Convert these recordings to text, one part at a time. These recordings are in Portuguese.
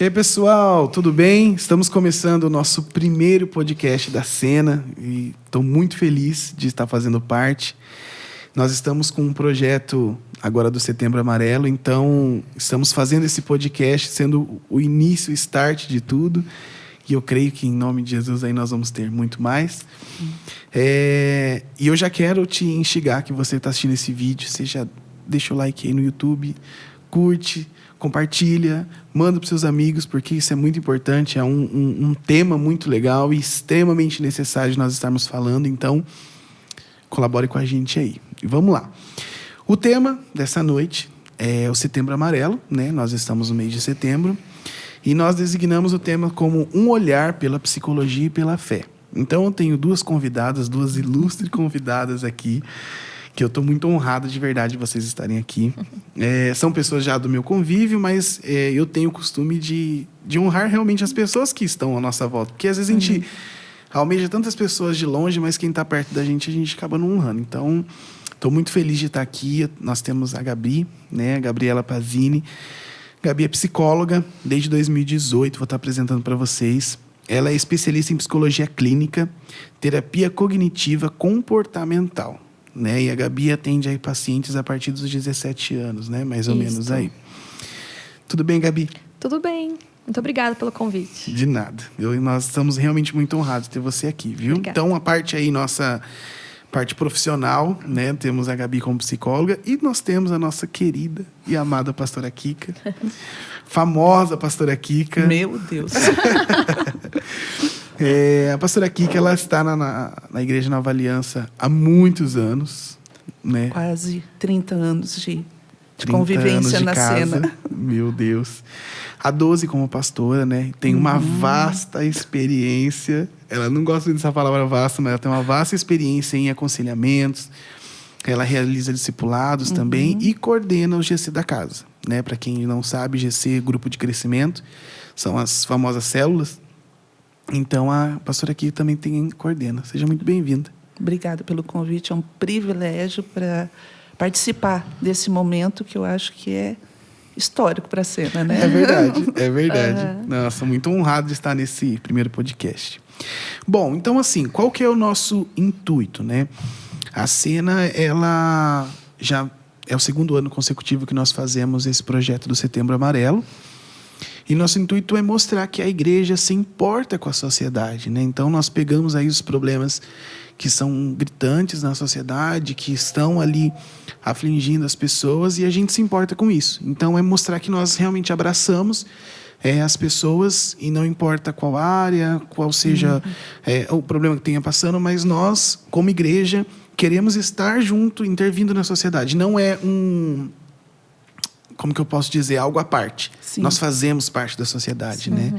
E aí, pessoal, tudo bem? Estamos começando o nosso primeiro podcast da Cena e estou muito feliz de estar fazendo parte. Nós estamos com um projeto agora do Setembro Amarelo, então estamos fazendo esse podcast sendo o início, o start de tudo. E eu creio que em nome de Jesus aí nós vamos ter muito mais. E eu já quero te instigar que você está assistindo esse vídeo, você já deixa o like aí no YouTube, curte, compartilha, manda para os seus amigos, porque isso é muito importante, é um tema muito legal e extremamente necessário de nós estarmos falando, então colabore com a gente aí. E vamos lá. O tema dessa noite é o Setembro Amarelo, né? Nós estamos no mês de setembro e nós designamos o tema como um olhar pela psicologia e pela fé. Então eu tenho duas ilustres convidadas aqui, que eu estou muito honrado de verdade de vocês estarem aqui. São pessoas já do meu convívio, mas eu tenho o costume de honrar realmente as pessoas que estão à nossa volta. Porque às vezes a gente almeja tantas pessoas de longe, mas quem está perto da gente, a gente acaba não honrando. Então, estou muito feliz de estar aqui. Nós temos a Gabi, né? A Gabriela Pazini. Gabi é psicóloga desde 2018, vou estar apresentando para vocês. Ela é especialista em psicologia clínica, terapia cognitiva comportamental. Né? E a Gabi atende aí pacientes a partir dos 17 anos, né? Mais ou menos aí. Tudo bem, Gabi? Tudo bem. Muito obrigada pelo convite. De nada. Nós estamos realmente muito honrados de ter você aqui, viu? Obrigada. Então, a parte aí, nossa parte profissional, né? Temos a Gabi como psicóloga e nós temos a nossa querida e amada pastora Kika. Famosa pastora Kika. Meu Deus. A pastora Kika, ela está na Igreja Nova Aliança há muitos anos, né? Quase 30 anos de convivência de na casa. Cena. Meu Deus. Há 12 como pastora, né? Tem uma vasta experiência. Ela não gosta dessa palavra vasta, mas ela tem uma vasta experiência em aconselhamentos. Ela realiza discipulados também e coordena o GC da casa, né? Para quem não sabe, GC é Grupo de Crescimento. São as famosas células. Então, a pastora aqui também coordena. Seja muito bem-vinda. Obrigada pelo convite. É um privilégio para participar desse momento que eu acho que é histórico para a Cena, né? É verdade, é verdade. Nossa, muito honrado de estar nesse primeiro podcast. Bom, então assim, qual que é o nosso intuito, né? A Cena, ela já é o segundo ano consecutivo que nós fazemos esse projeto do Setembro Amarelo. E nosso intuito é mostrar que a igreja se importa com a sociedade, né? Então, nós pegamos aí os problemas que são gritantes na sociedade, que estão ali afligindo as pessoas, e a gente se importa com isso. Então, é mostrar que nós realmente abraçamos as pessoas, e não importa qual área, qual seja o problema que tenha passando, mas nós, como igreja, queremos estar junto, intervindo na sociedade. Não é como que eu posso dizer, algo à parte. Sim. Nós fazemos parte da sociedade, né?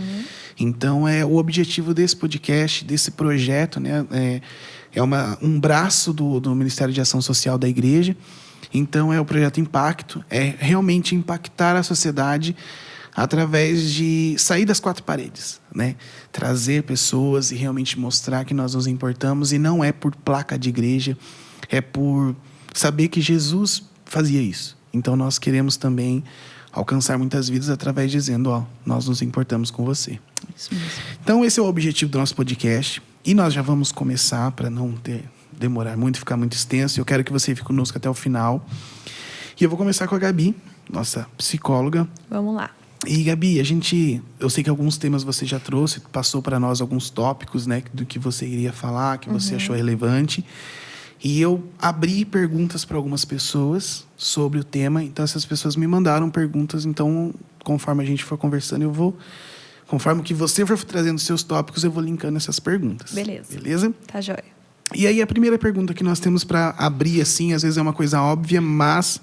Então, o objetivo desse podcast, desse projeto, né? É um braço do Ministério de Ação Social da Igreja. Então, é o projeto Impacto. É realmente impactar a sociedade através de sair das quatro paredes, né? Trazer pessoas e realmente mostrar que nós nos importamos. E não é por placa de igreja, é por saber que Jesus fazia isso. Então, nós queremos também alcançar muitas vidas através de dizendo, nós nos importamos com você. Isso mesmo. Então, esse é o objetivo do nosso podcast. E nós já vamos começar, para não demorar muito, ficar muito extenso. Eu quero que você fique conosco até o final. E eu vou começar com a Gabi, nossa psicóloga. Vamos lá. E, Gabi, eu sei que alguns temas você já trouxe, passou para nós alguns tópicos, né, do que você iria falar, que você achou relevante. E eu abri perguntas para algumas pessoas sobre o tema. Então, essas pessoas me mandaram perguntas. Então, conforme a gente for conversando, conforme que você for trazendo seus tópicos, eu vou linkando essas perguntas. Beleza. Beleza? Tá joia. E aí, a primeira pergunta que nós temos para abrir, assim, às vezes é uma coisa óbvia, mas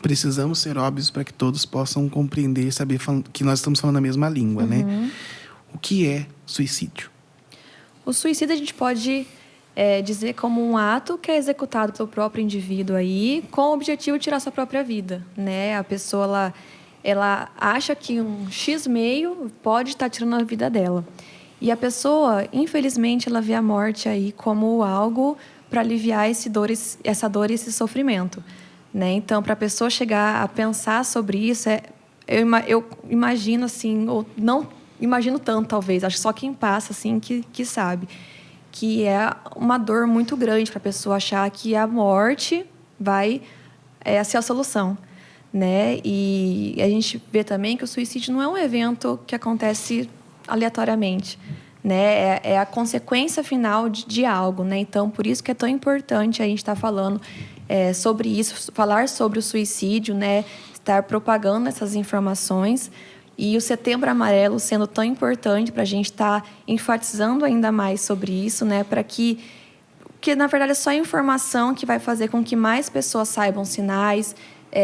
precisamos ser óbvios para que todos possam compreender e saber que nós estamos falando a mesma língua, né? O que é suicídio? O suicídio a gente pode dizer como um ato que é executado pelo próprio indivíduo aí, com o objetivo de tirar sua própria vida, né? A pessoa, ela acha que um X meio pode estar tirando a vida dela. E a pessoa, infelizmente, ela vê a morte aí como algo para aliviar essa dor e esse sofrimento, né? Então, para a pessoa chegar a pensar sobre isso, eu imagino, assim, ou não imagino tanto, talvez, acho que só quem passa, assim, que sabe, que é uma dor muito grande para a pessoa achar que a morte vai ser a solução, né? E a gente vê também que o suicídio não é um evento que acontece aleatoriamente, né? É a consequência final de algo, né? Então, por isso que é tão importante a gente estar falando sobre isso, falar sobre o suicídio, né? Estar propagando essas informações. E o Setembro Amarelo sendo tão importante para a gente estar enfatizando ainda mais sobre isso, né? Para que, na verdade, é só a informação que vai fazer com que mais pessoas saibam sinais,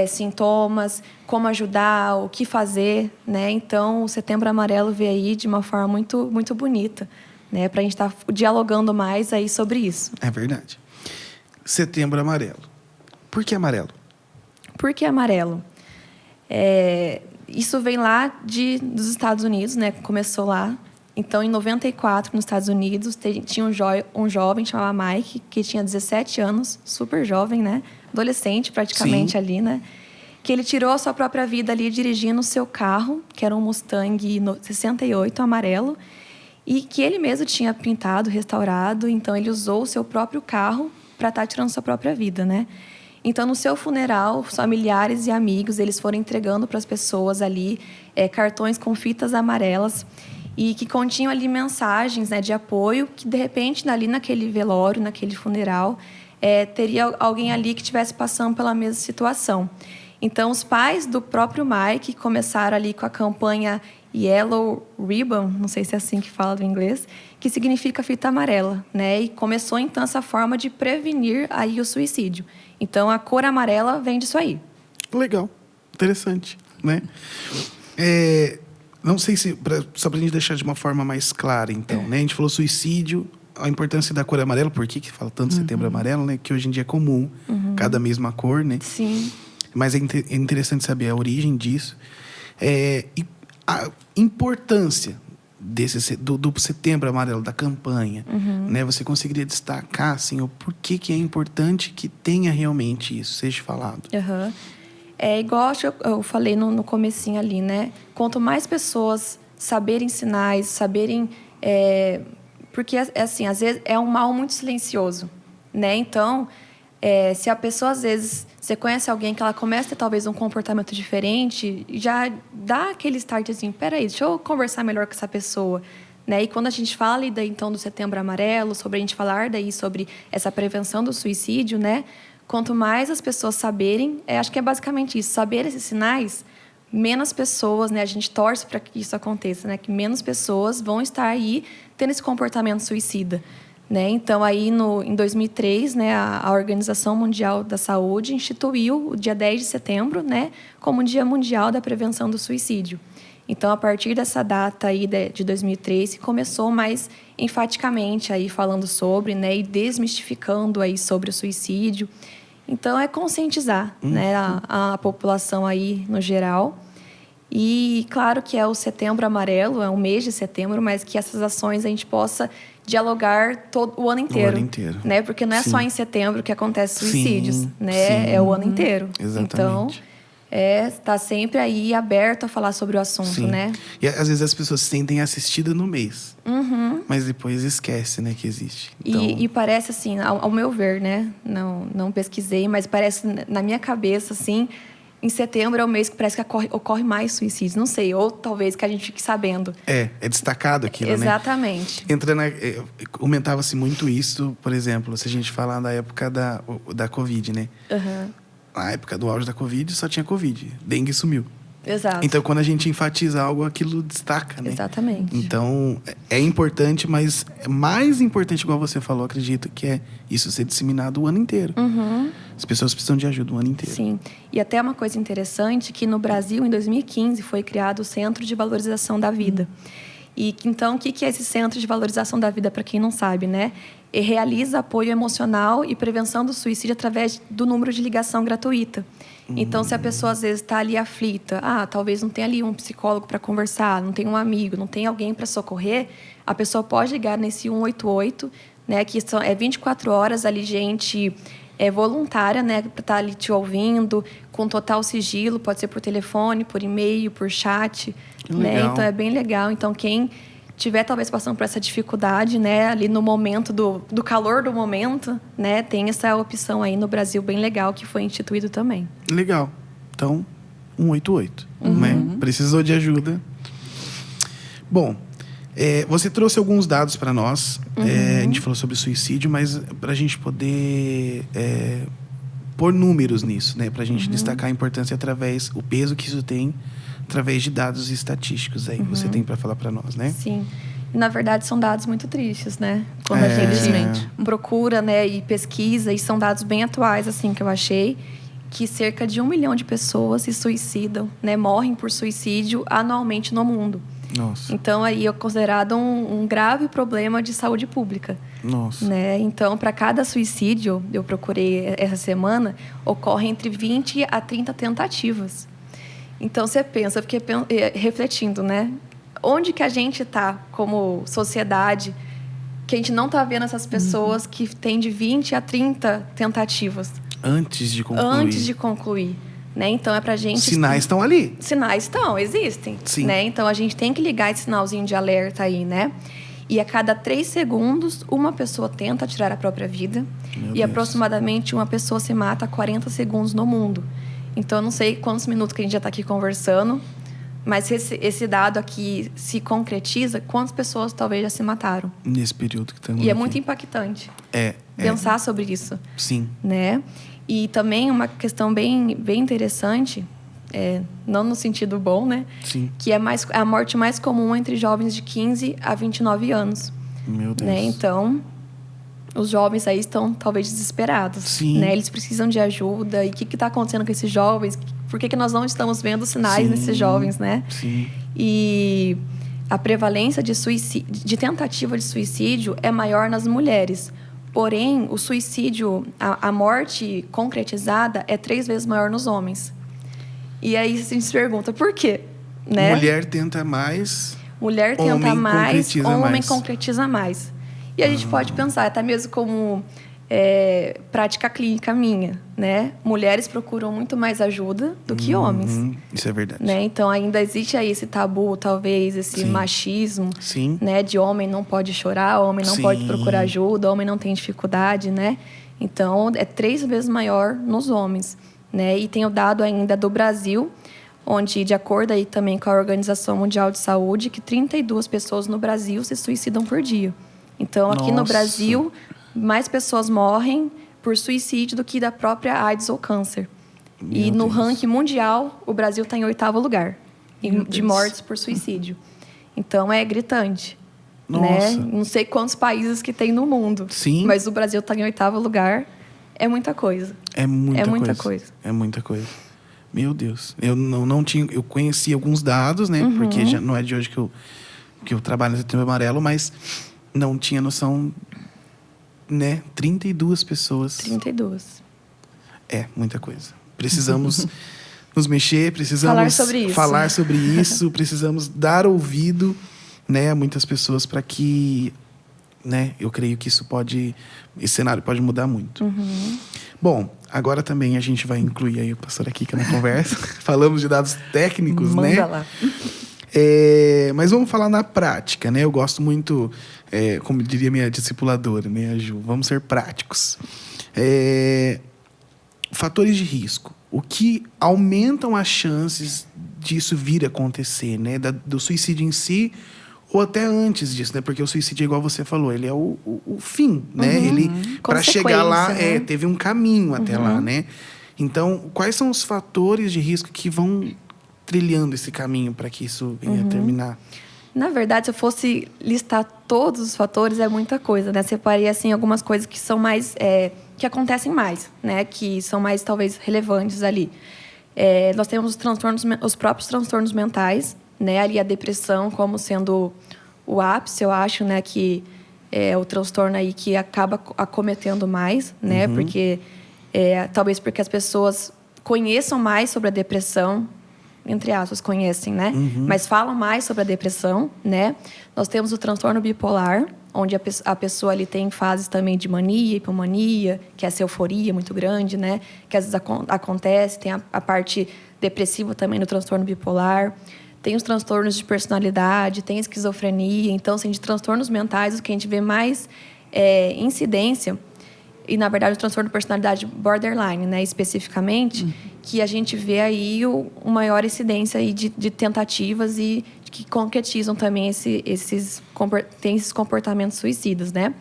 sintomas, como ajudar, o que fazer, né? Então, o Setembro Amarelo veio aí de uma forma muito, muito bonita, né? Para a gente estar dialogando mais aí sobre isso. É verdade. Setembro Amarelo. Por que amarelo? Por que amarelo? Isso vem lá dos Estados Unidos, né? Começou lá. Então, em 94, nos Estados Unidos, tinha um jovem chamado Mike, que tinha 17 anos, super jovem, né? Adolescente, praticamente. Sim. Ali, né? Que ele tirou a sua própria vida ali dirigindo o seu carro, que era um Mustang 68 amarelo, e que ele mesmo tinha pintado, restaurado. Então, ele usou o seu próprio carro para estar tirando sua própria vida, né? Então, no seu funeral, os familiares e amigos, eles foram entregando para as pessoas ali cartões com fitas amarelas e que continham ali mensagens, né, de apoio, que, de repente, ali naquele velório, naquele funeral, teria alguém ali que estivesse passando pela mesma situação. Então, os pais do próprio Mike começaram ali com a campanha Yellow Ribbon, não sei se é assim que fala do inglês, que significa fita amarela, né? E começou, então, essa forma de prevenir aí o suicídio. Então, a cor amarela vem disso aí. Legal. Interessante, né? Não sei se... Só para a gente deixar de uma forma mais clara, então, né? A gente falou suicídio, a importância da cor amarela, por que fala tanto Setembro Amarelo, né? Que hoje em dia é comum, cada mesma cor, né? Sim. Mas é interessante saber a origem disso. E a importância do Setembro Amarelo, da campanha, né? Você conseguiria destacar, assim, o porquê que é importante que tenha realmente isso, seja falado? Igual eu falei no comecinho ali, né? Quanto mais pessoas saberem sinais, saberem... porque, assim, às vezes é um mal muito silencioso, né? Então, se a pessoa, às vezes, você conhece alguém que ela começa a ter, talvez, um comportamento diferente, já dá aquele start assim, peraí, deixa eu conversar melhor com essa pessoa, né? E quando a gente fala, daí, então, do Setembro Amarelo, sobre a gente falar daí sobre essa prevenção do suicídio, né? Quanto mais as pessoas saberem, acho que é basicamente isso, saber esses sinais, menos pessoas, né? A gente torce para que isso aconteça, né? Que menos pessoas vão estar aí tendo esse comportamento suicida, né? Então, aí em 2003, né, a Organização Mundial da Saúde instituiu o dia 10 de setembro, né, como o Dia Mundial da Prevenção do Suicídio. Então, a partir dessa data aí de 2003, se começou mais enfaticamente aí falando sobre, né, e desmistificando aí sobre o suicídio. Então, é conscientizar, né, a população aí no geral. E, claro que é o Setembro Amarelo, é um mês de setembro, mas que essas ações a gente possa dialogar todo o ano inteiro. O ano inteiro. Né? Porque não é só em setembro que acontece suicídios, né? Sim. É o ano inteiro. Exatamente. Então, está sempre aí aberto a falar sobre o assunto, né? E às vezes as pessoas se sentem assistidas no mês, mas depois esquece, né, que existe. Então... E parece assim, ao meu ver, né? Não pesquisei, mas parece na minha cabeça, assim... Em setembro é o mês que parece que ocorre mais suicídios. Não sei, ou talvez que a gente fique sabendo. É destacado aquilo, Exatamente. Né? Comentava-se muito isso, por exemplo, se a gente falar da época da Covid, né? Na época do auge da Covid, só tinha Covid. Dengue sumiu. Exato. Então, quando a gente enfatiza algo, aquilo destaca, né? Exatamente. Então, é importante, mas é mais importante, igual você falou, acredito, que é isso ser disseminado o ano inteiro. As pessoas precisam de ajuda o ano inteiro. Sim. E até uma coisa interessante, que no Brasil, em 2015, foi criado o Centro de Valorização da Vida. E, então, o que é esse Centro de Valorização da Vida, para quem não sabe, né? Ele realiza apoio emocional e prevenção do suicídio através do número de ligação gratuita. Então, se a pessoa, às vezes, está ali aflita, talvez não tenha ali um psicólogo para conversar, não tem um amigo, não tem alguém para socorrer, a pessoa pode ligar nesse 188, né, que é 24 horas ali, gente voluntária, né, para estar ali te ouvindo, com total sigilo, pode ser por telefone, por e-mail, por chat, né? Então é bem legal. Então quem tiver talvez passando por essa dificuldade, né, ali no momento do calor do momento, né, tem essa opção aí no Brasil bem legal que foi instituído também. Legal. Então, 188, né? Precisou de ajuda. Bom, você trouxe alguns dados para nós. A gente falou sobre suicídio, mas para a gente poder pôr números nisso, né? Para a gente destacar a importância o peso que isso tem através de dados estatísticos aí que você tem para falar para nós, né? Sim. Na verdade, são dados muito tristes, né? Quando a gente procura, né, e pesquisa, e são dados bem atuais, assim, que eu achei, que cerca de 1 milhão de pessoas se suicidam, né? Morrem por suicídio anualmente no mundo. Nossa. Então, aí é considerado um grave problema de saúde pública. Nossa. Né? Então, para cada suicídio, eu procurei essa semana, ocorre entre 20 a 30 tentativas. Então, você pensa, eu fiquei refletindo, né? Onde que a gente está como sociedade, que a gente não está vendo essas pessoas que têm de 20 a 30 tentativas. Antes de concluir. Antes de concluir. Né? Então, é pra gente... Sinais estão ali. Sinais estão, existem. Sim. Né? Então, a gente tem que ligar esse sinalzinho de alerta aí, né? E a cada 3 segundos, uma pessoa tenta tirar a própria vida. Meu e Deus. aproximadamente uma pessoa se mata a 40 segundos no mundo. Então, eu não sei quantos minutos que a gente já está aqui conversando, mas se esse dado aqui se concretiza, quantas pessoas talvez já se mataram? Nesse período que estamos E é aqui. muito impactante pensar sobre isso. Sim. Né? E também uma questão bem interessante, não no sentido bom, né? Sim. Que é a morte mais comum entre jovens de 15 a 29 anos. Meu Deus. Né? Então, os jovens aí estão talvez desesperados. Sim. Né? Eles precisam de ajuda. E o que está acontecendo com esses jovens? Por que nós não estamos vendo sinais nesses jovens, né? Sim. E a prevalência de tentativa de suicídio é maior nas mulheres. Porém, o suicídio, a morte concretizada é 3 vezes maior nos homens. E aí a gente se pergunta, por quê? Né? Mulher tenta mais... Mulher tenta homem mais, concretiza homem mais. concretiza mais. E a gente pode pensar, até mesmo como prática clínica minha, né? Mulheres procuram muito mais ajuda do que homens. Isso é verdade. Né? Então, ainda existe aí esse tabu, talvez, esse machismo, Sim. né? De homem não pode chorar, homem não pode procurar ajuda, homem não tem dificuldade, né? Então, é 3 vezes maior nos homens, né? E tem o dado ainda do Brasil, onde, de acordo aí também com a Organização Mundial de Saúde, que 32 pessoas no Brasil se suicidam por dia. Então, aqui no Brasil, mais pessoas morrem por suicídio do que da própria AIDS ou câncer. E no ranking mundial, o Brasil está em 8º lugar de mortes por suicídio. Então, é gritante. Né? Não sei quantos países que tem no mundo. Sim. Mas o Brasil está em 8º lugar. É muita coisa. É muita coisa. É muita coisa. Meu Deus. Eu não tinha... Eu conheci alguns dados, né? Porque já não é de hoje que eu trabalho no Setembro Amarelo, mas não tinha noção... Né? 32 pessoas. 32. Muita coisa. Precisamos nos mexer, precisamos falar sobre isso, precisamos dar ouvido, né, a muitas pessoas para que, né, eu creio que esse cenário pode mudar muito. Bom, agora também a gente vai incluir aí o pastor Kika na conversa. Falamos de dados técnicos, Manda né? lá. Mas vamos falar na prática, né? Eu gosto muito, como diria minha discipuladora, né, a Ju? Vamos ser práticos. Fatores de risco. O que aumentam as chances disso vir a acontecer, né? Do suicídio em si, ou até antes disso, né? Porque o suicídio, igual você falou, ele é o fim, né? Ele, para chegar lá, né? teve um caminho até lá, né? Então, quais são os fatores de risco que vão trilhando esse caminho para que isso venha a terminar? Na verdade, se eu fosse listar todos os fatores, é muita coisa, né? Separei, assim, algumas coisas que são mais... que acontecem mais, né? Que são mais, talvez, relevantes ali. Nós temos os próprios transtornos mentais, né? Ali a depressão como sendo o ápice, eu acho, né? Que é o transtorno aí que acaba acometendo mais, né? Porque, talvez porque as pessoas conheçam mais sobre a depressão, entre aspas, conhecem, né? Mas falam mais sobre a depressão, né? Nós temos o transtorno bipolar, onde a pessoa ali tem fases também de mania, hipomania, que é essa euforia muito grande, né? Que às vezes acontece. Tem a parte depressiva também no transtorno bipolar. Tem os transtornos de personalidade, tem a esquizofrenia. Então, assim, de transtornos mentais, o que a gente vê mais incidência, e, na verdade, o transtorno de personalidade borderline, né, especificamente, que a gente vê aí uma maior incidência aí de tentativas e que concretizam também esses comportamentos suicidas, né?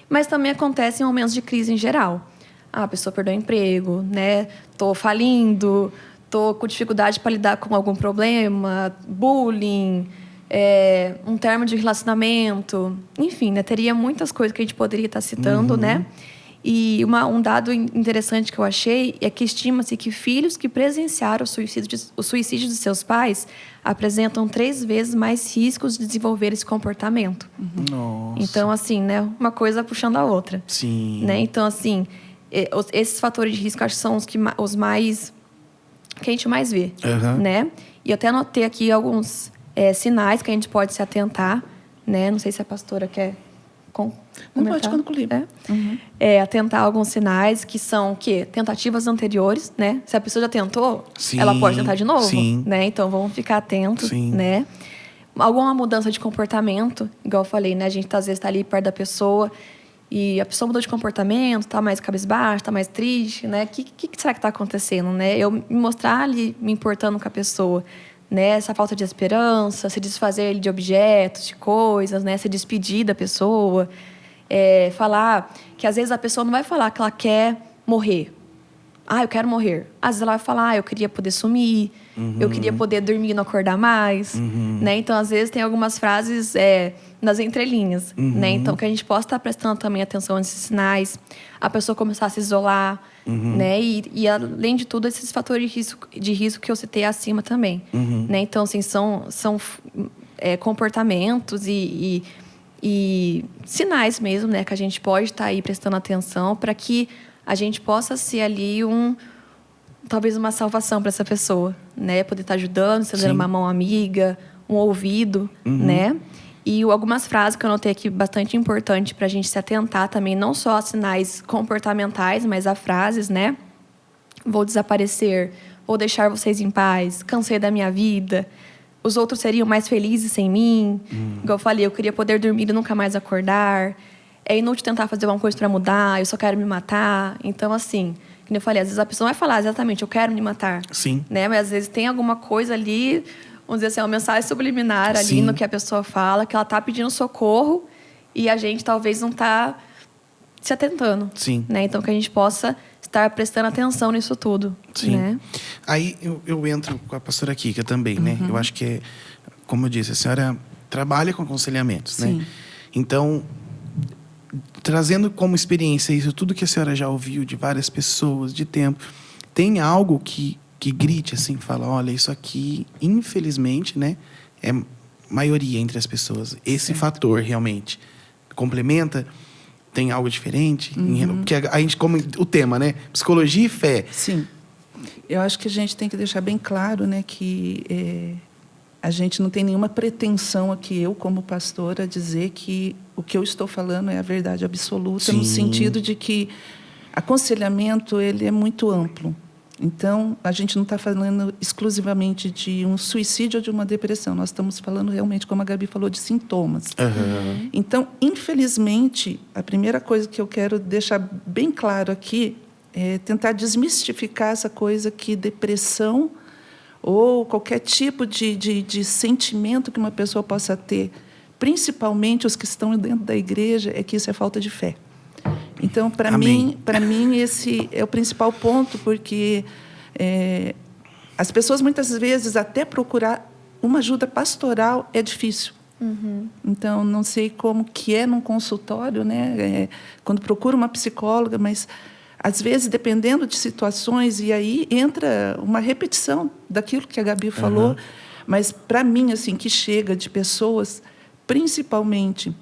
Mas também acontece em momentos de crise em geral. A pessoa perdeu o emprego, né? Tô falindo, tô com dificuldade para lidar com algum problema, bullying, um término de relacionamento, enfim, né? Teria muitas coisas que a gente poderia estar citando, né? E um dado interessante que eu achei é que estima-se que filhos que presenciaram o suicídio de seus pais apresentam 3 vezes mais riscos de desenvolver esse comportamento. Nossa. Então, assim, né? Uma coisa puxando a outra. Sim. Né? Então, assim, esses fatores de risco acho que são os mais... que a gente mais vê, né? E eu até anotei aqui alguns sinais que a gente pode se atentar, né? Não sei se a pastora quer não pode concluir. Atentar a alguns sinais que são o quê? Tentativas anteriores, né? Se a pessoa já tentou, sim, ela pode tentar de novo, sim. né? Então vamos ficar atentos, sim. né? Alguma mudança de comportamento, igual eu falei, né? A gente às vezes está ali perto da pessoa e a pessoa mudou de comportamento, está mais cabisbaixa, está mais triste, né? O que será que está acontecendo, né? Eu me mostrar ali me importando com a pessoa, né? Essa falta de esperança, se desfazer de objetos, de coisas, né? Se despedir da pessoa, falar que às vezes a pessoa não vai falar que ela quer morrer. Eu quero morrer. Às vezes ela vai falar, eu queria poder sumir, eu queria poder dormir e não acordar mais, né? Então, às vezes, tem algumas frases nas entrelinhas, né? Então, que a gente possa estar prestando também atenção nesses sinais, a pessoa começar a se isolar, né? E, além de tudo, esses fatores de risco que eu citei acima também, né? Então, assim, são comportamentos e sinais mesmo, né? Que a gente pode estar aí prestando atenção para que a gente possa ser ali talvez uma salvação para essa pessoa, né? Poder estar ajudando, estendendo uma mão amiga, um ouvido, né? E algumas frases que eu anotei aqui bastante importante para a gente se atentar também, não só a sinais comportamentais, mas a frases, né? Vou desaparecer, vou deixar vocês em paz, cansei da minha vida, os outros seriam mais felizes sem mim. Igual eu falei, eu queria poder dormir e nunca mais acordar. É inútil tentar fazer alguma coisa para mudar, eu só quero me matar. Então, assim, como eu falei, às vezes a pessoa não vai falar exatamente, eu quero me matar. Sim. Né? Mas às vezes tem alguma coisa ali, vamos dizer assim, uma mensagem subliminar ali no que a pessoa fala, que ela está pedindo socorro e a gente talvez não está se atentando. Sim. Né? Então, que a gente possa estar prestando atenção nisso tudo. Sim. Né? Aí eu entro com a pastora Kika também, né? Eu acho que, como eu disse, a senhora trabalha com aconselhamentos, né? Então, trazendo como experiência isso, tudo que a senhora já ouviu de várias pessoas, de tempo, tem algo que grite assim, fala, olha, isso aqui, infelizmente, né, é maioria entre as pessoas. Esse fator, realmente, complementa, tem algo diferente? Porque a gente, como o tema, né, psicologia e fé. Sim. Eu acho que a gente tem que deixar bem claro, né, que a gente não tem nenhuma pretensão aqui, eu como pastora, dizer que o que eu estou falando é a verdade absoluta, no sentido de que aconselhamento ele é muito amplo. Então, a gente não está falando exclusivamente de um suicídio ou de uma depressão. Nós estamos falando realmente, como a Gabi falou, de sintomas. Então, infelizmente, a primeira coisa que eu quero deixar bem claro aqui é tentar desmistificar essa coisa que depressão ou qualquer tipo de sentimento que uma pessoa possa ter, principalmente os que estão dentro da igreja, é que isso é falta de fé. Então, para mim, esse é o principal ponto, porque as pessoas, muitas vezes, até procurar uma ajuda pastoral é difícil. Então, não sei como que é num consultório, né? Quando procura uma psicóloga, mas, às vezes, dependendo de situações, e aí entra uma repetição daquilo que a Gabi falou, mas, para mim, assim, que chega de pessoas, principalmente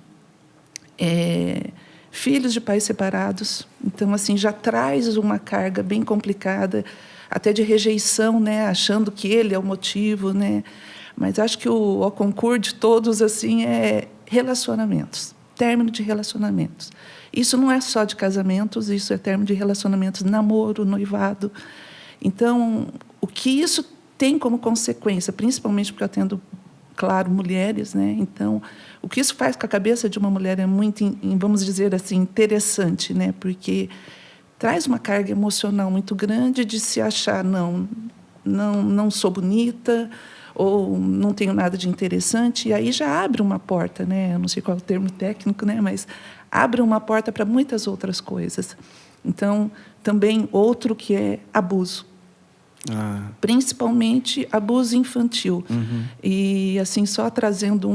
filhos de pais separados, então assim já traz uma carga bem complicada, até de rejeição, né, achando que ele é o motivo, né? Mas acho que o concurso de todos assim é relacionamentos. término de relacionamentos. Isso não é só de casamentos, isso é término de relacionamentos, namoro, noivado. Então, o que isso tem como consequência, principalmente porque eu atendo, claro, mulheres, né? Então, o que isso faz com a cabeça de uma mulher é muito, vamos dizer assim, interessante, né? Porque traz uma carga emocional muito grande de se achar, não sou bonita, ou não tenho nada de interessante, e aí já abre uma porta, né? Eu não sei qual é o termo técnico, né? Mas abre uma porta para muitas outras coisas. Então, também outro que é abuso. Principalmente abuso infantil. E, assim, só trazendo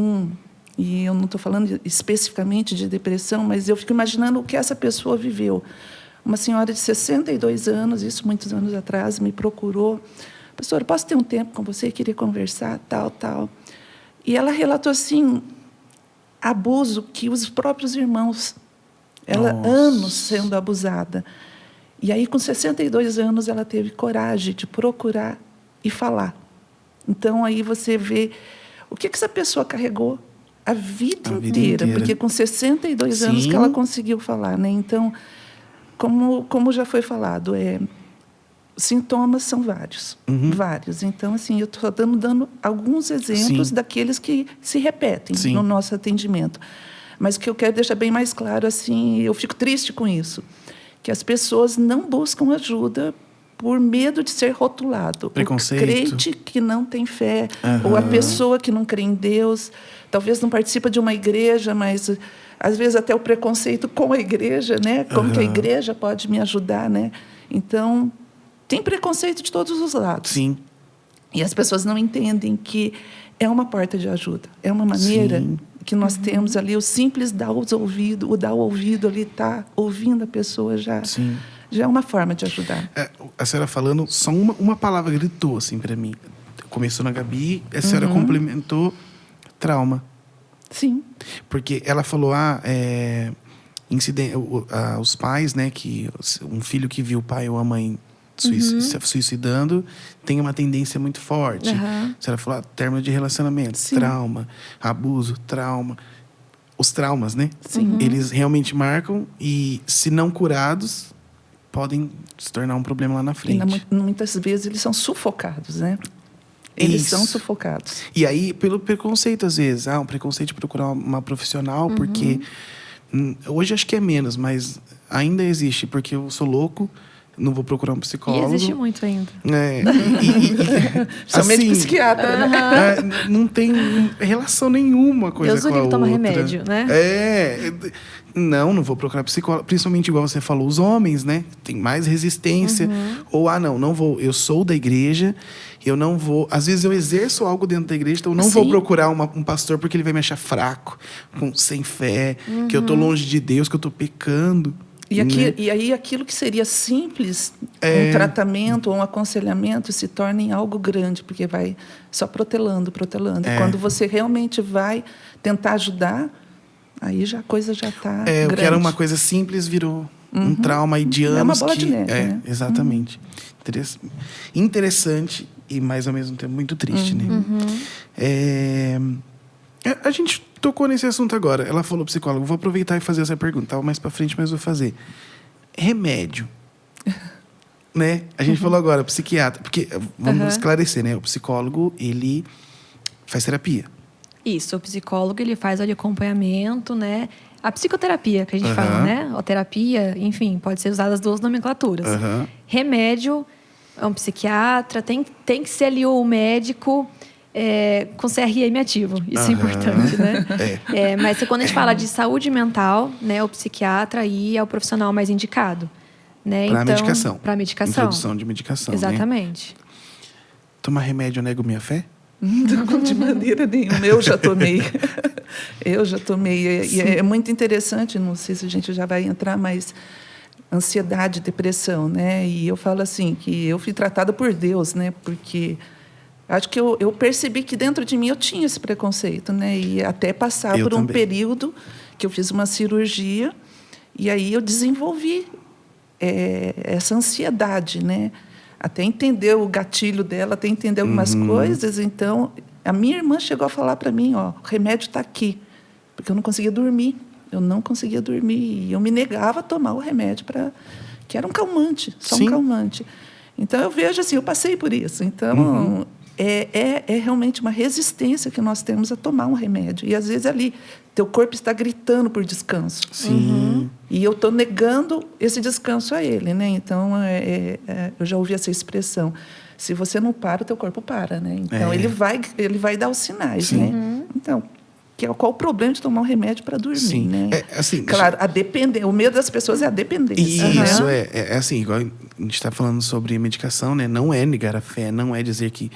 e eu não estou falando especificamente de depressão, mas eu fico imaginando o que essa pessoa viveu. Uma senhora de 62 anos, isso muitos anos atrás, me procurou. Pastor, posso ter um tempo com você? Queria conversar, tal. E ela relatou, assim, abuso que os próprios irmãos, ela anos sendo abusada. E aí, com 62 anos, ela teve coragem de procurar e falar. Então, aí você vê o que essa pessoa carregou a vida inteira. Porque com 62 anos que ela conseguiu falar, né? Então, como já foi falado, sintomas são vários. Vários. Então, assim, eu estou dando alguns exemplos daqueles que se repetem no nosso atendimento. Mas o que eu quero deixar bem mais claro, assim, eu fico triste com isso, que as pessoas não buscam ajuda por medo de ser rotulado. Preconceito. O crente que não tem fé, ou a pessoa que não crê em Deus, talvez não participa de uma igreja, mas às vezes até o preconceito com a igreja, né? Como que a igreja pode me ajudar, né? Então, tem preconceito de todos os lados. Sim. E as pessoas não entendem que é uma porta de ajuda, é uma maneira que nós temos ali, o simples dar o ouvido ali, tá ouvindo a pessoa já é uma forma de ajudar. A senhora falando, só uma palavra gritou assim para mim. Começou na Gabi, a senhora complementou trauma. Sim. Porque ela falou, os pais, né, que um filho que viu o pai ou a mãe se suicidando tem uma tendência muito forte. A senhora falou, término de relacionamento, trauma, abuso, trauma. Os traumas, né? Eles realmente marcam e, se não curados, podem se tornar um problema lá na frente. E muitas vezes eles são sufocados, né? Eles são sufocados. E aí, pelo preconceito, às vezes. Um preconceito de procurar uma profissional, porque... hoje acho que é menos, mas ainda existe, porque eu sou louco, não vou procurar um psicólogo. E existe muito ainda. Principalmente assim, psiquiatra, né? Não tem relação nenhuma coisa Deus com a outra. toma remédio, né? Não vou procurar psicólogo. Principalmente, igual você falou, os homens, né? Tem mais resistência. Ou, não vou. Eu sou da igreja, eu não vou... Às vezes eu exerço algo dentro da igreja, então eu não vou procurar um pastor porque ele vai me achar fraco, sem fé, que eu tô longe de Deus, que eu tô pecando. E aí aquilo que seria simples, um tratamento ou um aconselhamento, se torna em algo grande, porque vai só protelando. E quando você realmente vai tentar ajudar, aí a coisa já está grande. O que era uma coisa simples virou um trauma aí de anos. É uma bola de neve, né? Exatamente. Interessante e, mais ao mesmo tempo, muito triste, né? A gente tocou nesse assunto agora. Ela falou, psicólogo, vou aproveitar e fazer essa pergunta. Estava mais para frente, mas vou fazer. Remédio. Né? A gente falou agora, psiquiatra. Porque, vamos esclarecer, né? O psicólogo, ele faz terapia. Isso, o psicólogo, ele faz ali acompanhamento, né? A psicoterapia, que a gente fala, né? A terapia, enfim, pode ser usada as duas nomenclaturas. Remédio, é um psiquiatra, tem que ser ali o médico... com CRM ativo, isso é importante, né? Mas quando a gente fala de saúde mental, né, o psiquiatra aí é o profissional mais indicado, né? Para medicação. Para medicação. Introdução de medicação, exatamente. Né? Tomar remédio, eu nego minha fé? De maneira nenhuma. Eu já tomei. E é muito interessante, não sei se a gente já vai entrar, mas ansiedade, depressão, né? E eu falo assim, que eu fui tratada por Deus, né? Porque... acho que eu percebi que dentro de mim eu tinha esse preconceito, né? E até passar por um período que eu fiz uma cirurgia e aí eu desenvolvi essa ansiedade, né? Até entender o gatilho dela, até entender algumas coisas. Então, a minha irmã chegou a falar para mim, o remédio está aqui, porque eu não conseguia dormir. Eu não conseguia dormir. E eu me negava a tomar o remédio que era um calmante, só Sim. um calmante. Então, eu vejo assim, eu passei por isso. Então, é realmente uma resistência que nós temos a tomar um remédio. E, às vezes, ali, teu corpo está gritando por descanso. Sim. E eu estou negando esse descanso a ele, né? Então, eu já ouvi essa expressão. Se você não para, o teu corpo para, né? Então, ele vai dar os sinais, Sim. né? Então, qual o problema de tomar um remédio para dormir, Sim. né? Assim, claro, o medo das pessoas é a dependência. Isso, né? é assim, igual a gente está falando sobre medicação, né? Não é negar a fé, não é dizer que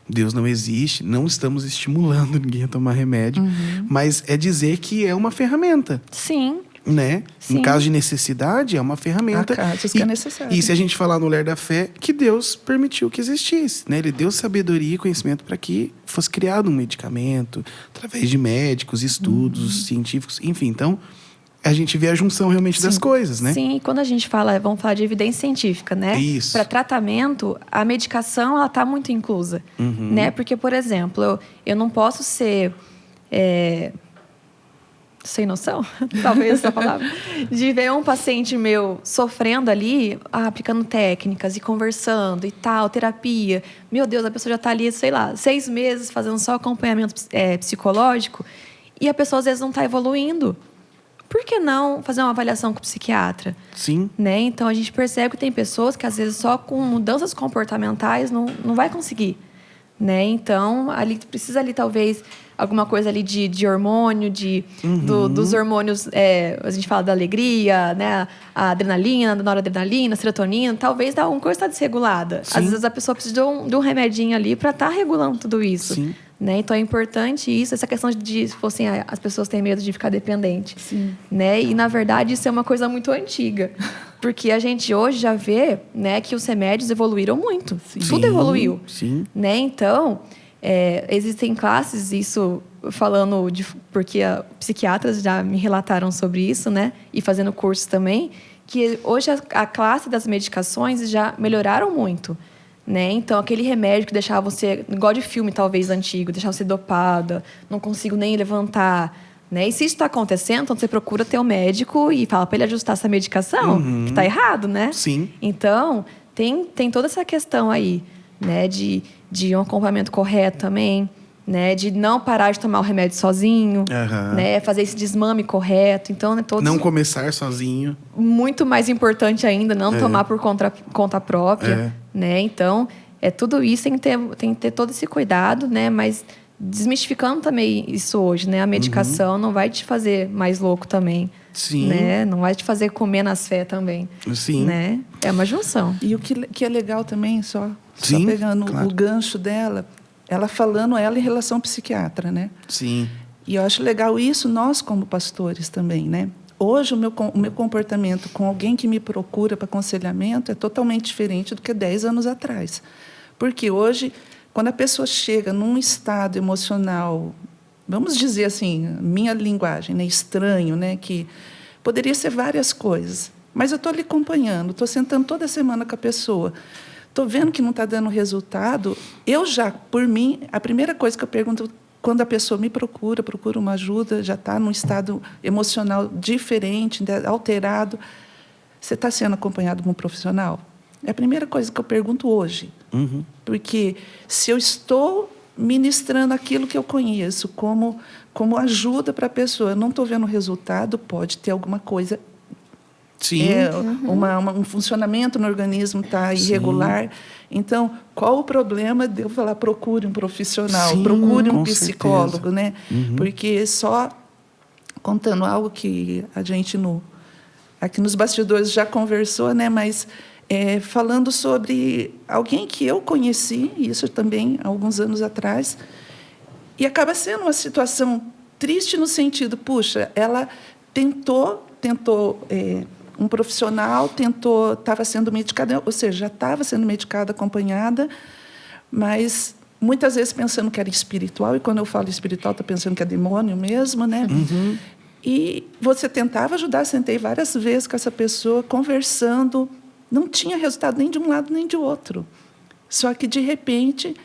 Deus não existe, não estamos estimulando ninguém a tomar remédio, mas é dizer que é uma ferramenta. Sim. Né? Sim. Em caso de necessidade, é uma ferramenta. Há casos que é necessário. E se a gente falar no Ler da Fé, que Deus permitiu que existisse. Né? Ele deu sabedoria e conhecimento para que fosse criado um medicamento, através de médicos, estudos científicos, enfim. Então, a gente vê a junção realmente das coisas, né? Sim, quando a gente vamos falar de evidência científica, né? Isso. Para tratamento, a medicação, ela está muito inclusa, né? Porque, por exemplo, eu não posso ser... sem noção, talvez essa palavra, de ver um paciente meu sofrendo ali, aplicando técnicas e conversando e tal, terapia. Meu Deus, a pessoa já está ali, sei lá, 6 meses fazendo só acompanhamento psicológico e a pessoa às vezes não está evoluindo. Por que não fazer uma avaliação com o psiquiatra? Sim. Né? Então, a gente percebe que tem pessoas que, às vezes, só com mudanças comportamentais não vai conseguir. Né? Então, ali precisa, talvez, alguma coisa ali de hormônio, dos hormônios... a gente fala da alegria, né? A adrenalina, a noradrenalina, a serotonina. Talvez alguma coisa está desregulada. Sim. Às vezes, a pessoa precisa de um remedinho ali para estar regulando tudo isso. Sim. Né? Então, é importante isso, essa questão de assim, as pessoas têm medo de ficar dependente. Sim. Né? E, na verdade, isso é uma coisa muito antiga. Porque a gente hoje já vê, né, que os remédios evoluíram muito. Sim. Tudo evoluiu. Sim. Né? Então, existem classes, isso falando porque psiquiatras já me relataram sobre isso, né? E fazendo curso também, que hoje a classe das medicações já melhoraram muito. Né? Então, aquele remédio que deixava você, igual de filme talvez antigo, deixava você dopada, não consigo nem levantar. Né? E se isso está acontecendo, então você procura ter um médico e fala para ele ajustar essa medicação, que está errado, né? Sim. Então, tem toda essa questão aí, né? De um acompanhamento correto também, né? De não parar de tomar o remédio sozinho, né? Fazer esse desmame correto. Então, né, não começar sozinho. Muito mais importante ainda, não tomar por conta própria. Né? Então, tudo isso tem que ter todo esse cuidado, né? Mas desmistificando também isso hoje, né? A medicação não vai te fazer mais louco também. Sim. Né? Não vai te fazer comer nas fé também. Sim. Né? É uma junção. E o que é legal também, só Sim, pegando claro. o gancho dela, ela falando em relação ao psiquiatra, né? Sim. E eu acho legal isso, nós como pastores também, né? Hoje, o meu comportamento com alguém que me procura para aconselhamento é totalmente diferente do que 10 anos atrás. Porque hoje, quando a pessoa chega num estado emocional, vamos dizer assim, minha linguagem, né, estranho, né, que poderia ser várias coisas, mas eu estou ali acompanhando, estou sentando toda semana com a pessoa, estou vendo que não está dando resultado, eu já, por mim, a primeira coisa que eu pergunto, quando a pessoa me procura uma ajuda, já está num estado emocional diferente, alterado, você está sendo acompanhado por um profissional? É a primeira coisa que eu pergunto hoje. Porque se eu estou ministrando aquilo que eu conheço como ajuda para a pessoa, eu não estou vendo resultado, pode ter alguma coisa... Sim. Um funcionamento no organismo está irregular. Então, qual o problema de eu falar procure um profissional, Sim, procure um com psicólogo, certeza. né? Porque só contando algo que a gente aqui nos bastidores já conversou, né? Mas falando sobre alguém que eu conheci, isso também há alguns anos atrás, e acaba sendo uma situação triste no sentido, puxa, ela tentou um profissional estava sendo medicada, ou seja, já estava sendo medicada, acompanhada, mas muitas vezes pensando que era espiritual, e quando eu falo espiritual, estou pensando que é demônio mesmo, né? E você tentava ajudar, sentei várias vezes com essa pessoa, conversando, não tinha resultado nem de um lado nem de outro. Só que, de repente,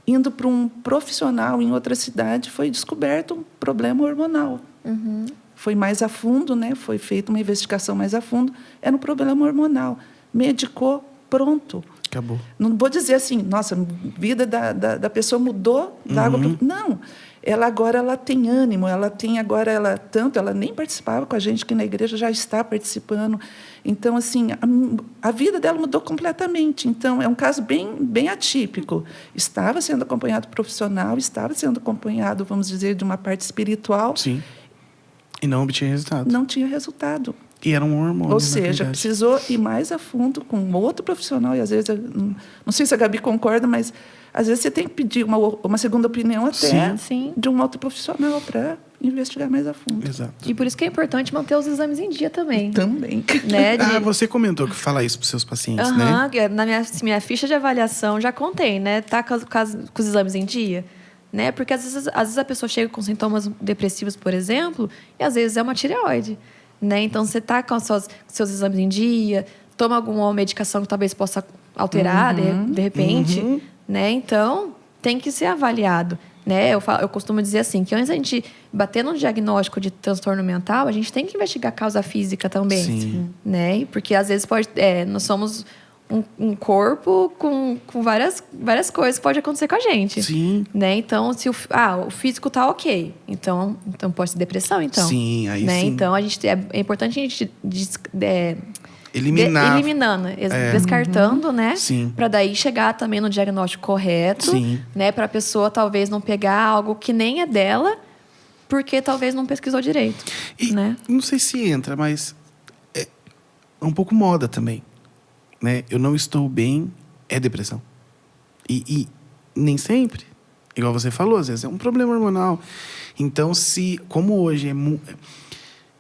indo para um profissional em outra cidade, foi descoberto um problema hormonal. foi mais a fundo, né? Foi feita uma investigação mais a fundo. Era um problema hormonal. Medicou, pronto. Acabou. Não vou dizer assim, nossa, a vida da pessoa mudou da água para... Não. Ela agora ela tem ânimo, ela tem agora... Ela nem participava com a gente, que na igreja já está participando. Então, assim, a vida dela mudou completamente. Então, é um caso bem atípico. Estava sendo acompanhado profissional, estava sendo acompanhado, vamos dizer, de uma parte espiritual. Sim. E não obtinha resultado. Não tinha resultado. E era um hormônio. Ou seja, precisou ir mais a fundo com outro profissional. E, às vezes, não sei se a Gabi concorda, mas, às vezes, você tem que pedir uma segunda opinião até Sim. de um outro profissional para investigar mais a fundo. Exato. E por isso que é importante manter os exames em dia também. Também. Né? Você comentou que fala isso para os seus pacientes, né? Na minha ficha de avaliação, já contei, né? Tá com os exames em dia. Né? Porque, às vezes, a pessoa chega com sintomas depressivos, por exemplo, e, às vezes, é uma tireoide. Né? Então, você está com seus exames em dia, toma alguma medicação que talvez possa alterar, de repente. Né? Então, tem que ser avaliado. Né? Eu costumo dizer assim, que antes da gente bater no diagnóstico de transtorno mental, a gente tem que investigar a causa física também. Sim. Né? Porque, às vezes, nós somos um corpo com várias coisas que pode acontecer com a gente. Sim. Né? Então, se o físico tá ok, então pode ser depressão, então. Sim, aí né? sim. Então, é importante a gente eliminando, descartando, né? Sim. Para daí chegar também no diagnóstico correto, Sim. né? Para a pessoa talvez não pegar algo que nem é dela, porque talvez não pesquisou direito, E né? não sei se entra, mas é um pouco moda também. Né? Eu não estou bem, é depressão. E nem sempre, igual você falou, às vezes é um problema hormonal. Então, como hoje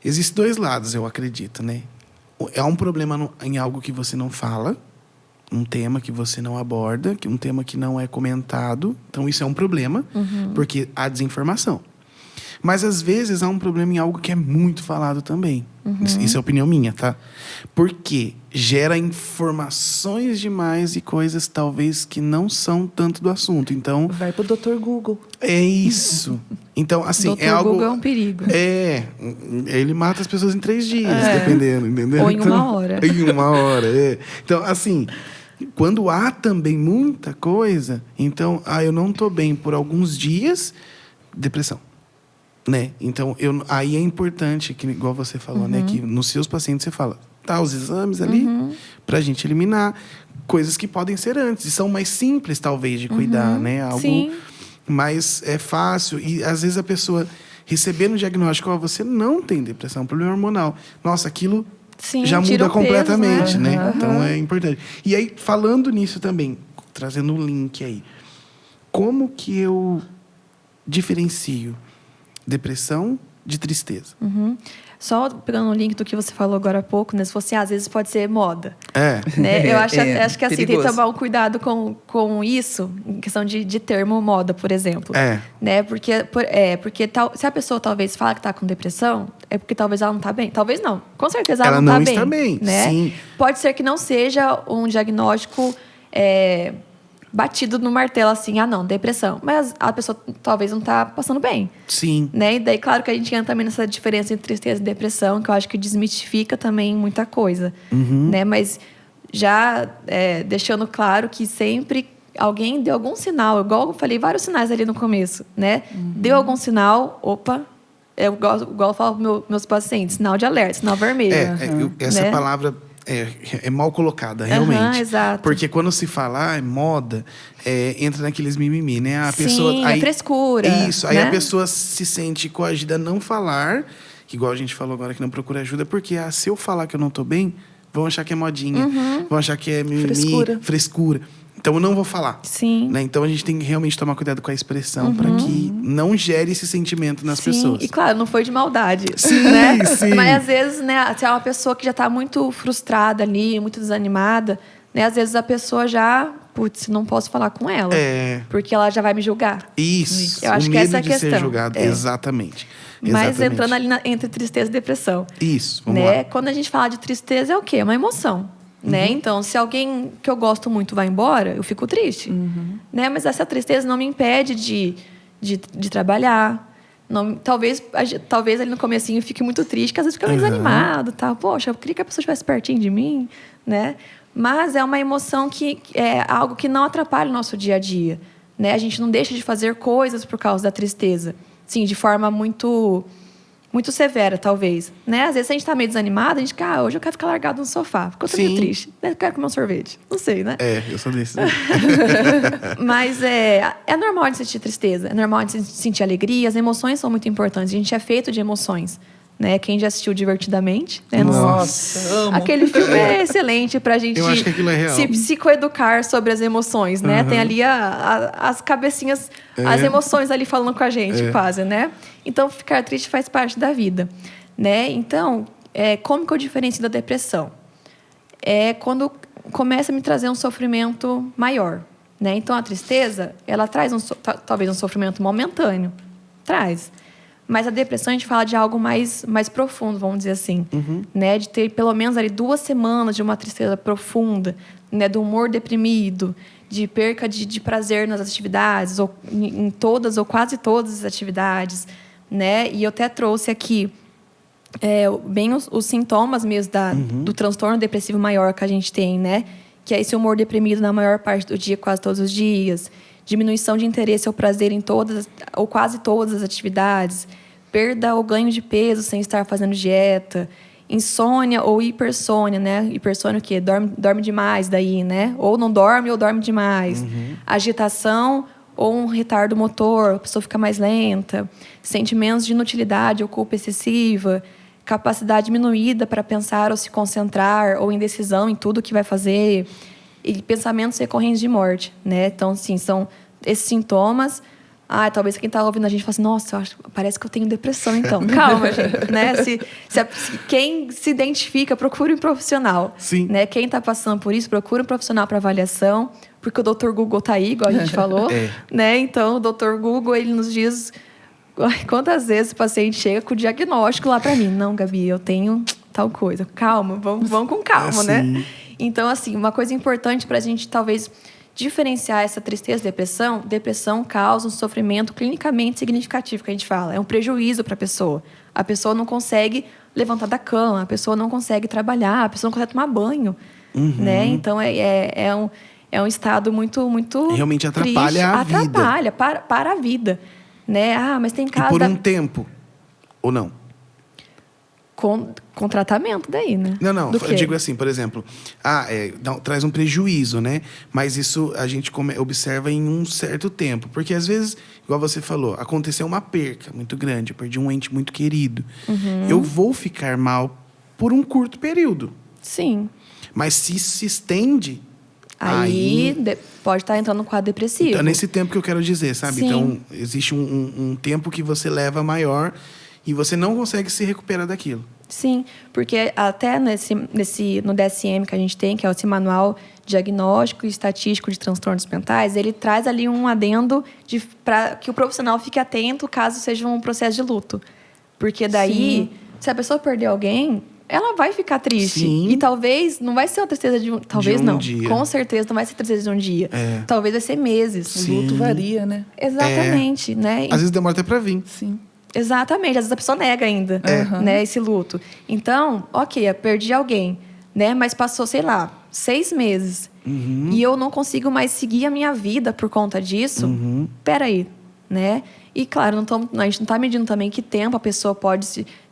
existem dois lados, eu acredito, né? É um problema em algo que você não fala, um tema que você não aborda, um tema que não é comentado. Então, isso é um problema, porque há desinformação. Mas, às vezes, há um problema em algo que é muito falado também. Isso é opinião minha, tá? Porque gera informações demais e coisas, talvez, que não são tanto do assunto. Então... Vai pro Dr. Google. É isso. Então, assim, Dr. Google é um perigo. Ele mata as pessoas em 3 dias, dependendo, entendeu? Ou em uma hora. Em uma hora, Então, assim... Quando há também muita coisa... Então, eu não tô bem por alguns dias... Depressão. Né? Então, aí é importante, que, igual você falou, né? Que nos seus pacientes você fala, os exames ali, pra gente eliminar coisas que podem ser antes. E são mais simples, talvez, de cuidar, né? Algo mais fácil. E, às vezes, a pessoa recebendo o diagnóstico, você não tem depressão, problema hormonal. Nossa, aquilo já muda completamente, peso, né? Então, é importante. E aí, falando nisso também, trazendo um link aí. Como que eu diferencio depressão de tristeza? Só pegando um link do que você falou agora há pouco, né? Se fosse, às vezes pode ser moda. Né? Eu acho que assim, tem que perigoso. tomar um cuidado com isso, em questão de termo moda, por exemplo. Né? Porque se a pessoa talvez fala que está com depressão, é porque talvez ela não está bem. Talvez não. Com certeza ela não está bem. Né? Sim. Pode ser que não seja um diagnóstico batido no martelo assim, não, depressão. Mas a pessoa talvez não está passando bem. Sim. Né? E daí, claro que a gente entra também nessa diferença entre tristeza e depressão, que eu acho que desmistifica também muita coisa. Né? Mas já deixando claro que sempre alguém deu algum sinal, igual eu falei, vários sinais ali no começo, né? Deu algum sinal, igual eu falo para meus pacientes, sinal de alerta, sinal vermelho. Essa palavra é mal colocada, realmente. Exato. Porque quando se fala moda, entra naqueles mimimi, né? A pessoa, Sim, frescura. Isso, aí a pessoa se sente coagida a não falar, igual a gente falou agora que não procura ajuda, porque se eu falar que eu não tô bem, vão achar que é modinha, vão achar que é mimimi, frescura. Então eu não vou falar. Sim. Né? Então a gente tem que realmente tomar cuidado com a expressão para que não gere esse sentimento nas pessoas. E claro, não foi de maldade. Sim, né? sim. Mas às vezes, né, se é uma pessoa que já está muito frustrada ali, muito desanimada, né, às vezes a pessoa já, não posso falar com ela. Porque ela já vai me julgar. Isso. Eu acho que essa é a questão. Ser julgado. Exatamente. Mas entrando ali entre tristeza e depressão. Isso, vamos né? lá. Quando a gente fala de tristeza, é o quê? É uma emoção. Né? Então, se alguém que eu gosto muito vai embora, eu fico triste. Né? Mas essa tristeza não me impede de trabalhar, Talvez ali no comecinho fique muito triste, que às vezes fica meio desanimado, tá? Poxa, eu queria que a pessoa estivesse pertinho de mim, né? Mas é uma emoção que é algo que não atrapalha o nosso dia a dia, né? A gente não deixa de fazer coisas por causa da tristeza, sim, de forma muito severa, talvez, né? Às vezes a gente tá meio desanimado, a gente fica, hoje eu quero ficar largado no sofá, porque eu tô meio triste, eu quero comer um sorvete, não sei, né? Eu sou desse. Mas é normal de sentir tristeza, é normal de sentir alegria, as emoções são muito importantes, a gente é feito de emoções, né? Quem já assistiu Divertidamente, né? Nossa, amo. Aquele filme é excelente pra gente Eu acho que aquilo é real. se psicoeducar sobre as emoções, né? Tem ali as cabecinhas, as emoções ali falando com a gente, quase, né? Então, ficar triste faz parte da vida, né? Então, como que eu diferencio da depressão? É quando começa a me trazer um sofrimento maior, né? Então, a tristeza, ela traz talvez um sofrimento momentâneo. Traz. Mas a depressão, a gente fala de algo mais profundo, vamos dizer assim. Né? De ter pelo menos ali 2 semanas de uma tristeza profunda, né? Do humor deprimido, de perca de prazer nas atividades, ou em todas ou quase todas as atividades. Né? E eu até trouxe aqui bem os sintomas mesmo do transtorno depressivo maior que a gente tem, né? Que é esse humor deprimido na maior parte do dia, quase todos os dias. Diminuição de interesse ou prazer em todas ou quase todas as atividades. Perda ou ganho de peso sem estar fazendo dieta. Insônia ou hipersônia, né? Hipersônia o quê? Dorme demais daí, né? Ou não dorme ou dorme demais. Agitação ou um retardo motor, a pessoa fica mais lenta. Sentimentos de inutilidade ou culpa excessiva. Capacidade diminuída para pensar ou se concentrar, ou indecisão em tudo que vai fazer. E pensamentos recorrentes de morte, né? Então, assim, são esses sintomas. Talvez quem está ouvindo a gente fala assim, nossa, parece que eu tenho depressão, então. Calma, gente, né? Se quem se identifica, procure um profissional. Sim. Né? Quem está passando por isso, procure um profissional para avaliação, porque o Dr. Google está aí, igual a gente falou. Né? Então, o Dr. Google, ele nos diz quantas vezes o paciente chega com o diagnóstico lá para mim. Não, Gabi, eu tenho tal coisa. Calma, vamos com calma, né? Então, assim, uma coisa importante para a gente, talvez, diferenciar essa tristeza e depressão causa um sofrimento clinicamente significativo, que a gente fala. É um prejuízo para a pessoa. A pessoa não consegue levantar da cama, a pessoa não consegue trabalhar, a pessoa não consegue tomar banho. Né? Então, é um estado muito realmente atrapalha triste, a vida. Atrapalha para a vida. Né? Mas tem casos... E por um tempo, ou não? Com tratamento daí, né? Não, eu digo assim, por exemplo, traz um prejuízo, né? Mas isso a gente observa em um certo tempo. Porque às vezes, igual você falou, aconteceu uma perca muito grande, eu perdi um ente muito querido. Eu vou ficar mal por um curto período. Sim. Mas se isso se estende... Aí pode estar entrando no quadro depressivo. Então, é nesse tempo que eu quero dizer, sabe? Sim. Então, existe um tempo que você leva maior e você não consegue se recuperar daquilo. Sim, porque até no DSM que a gente tem, que é esse Manual Diagnóstico e Estatístico de Transtornos Mentais, ele traz ali um adendo para que o profissional fique atento caso seja um processo de luto. Porque daí, se a pessoa perder alguém, ela vai ficar triste. Sim. E talvez não vai ser uma tristeza de um... Talvez de um não. dia. Com certeza não vai ser tristeza de um dia. Talvez vai ser meses. O luto varia, né? Exatamente, né? Às vezes demora até para vir. Sim. Exatamente, às vezes a pessoa nega ainda, né, esse luto. Então, eu perdi alguém, né, mas passou, 6 meses, e eu não consigo mais seguir a minha vida por conta disso. Peraí, né? E, claro, a gente não está medindo também que tempo a pessoa pode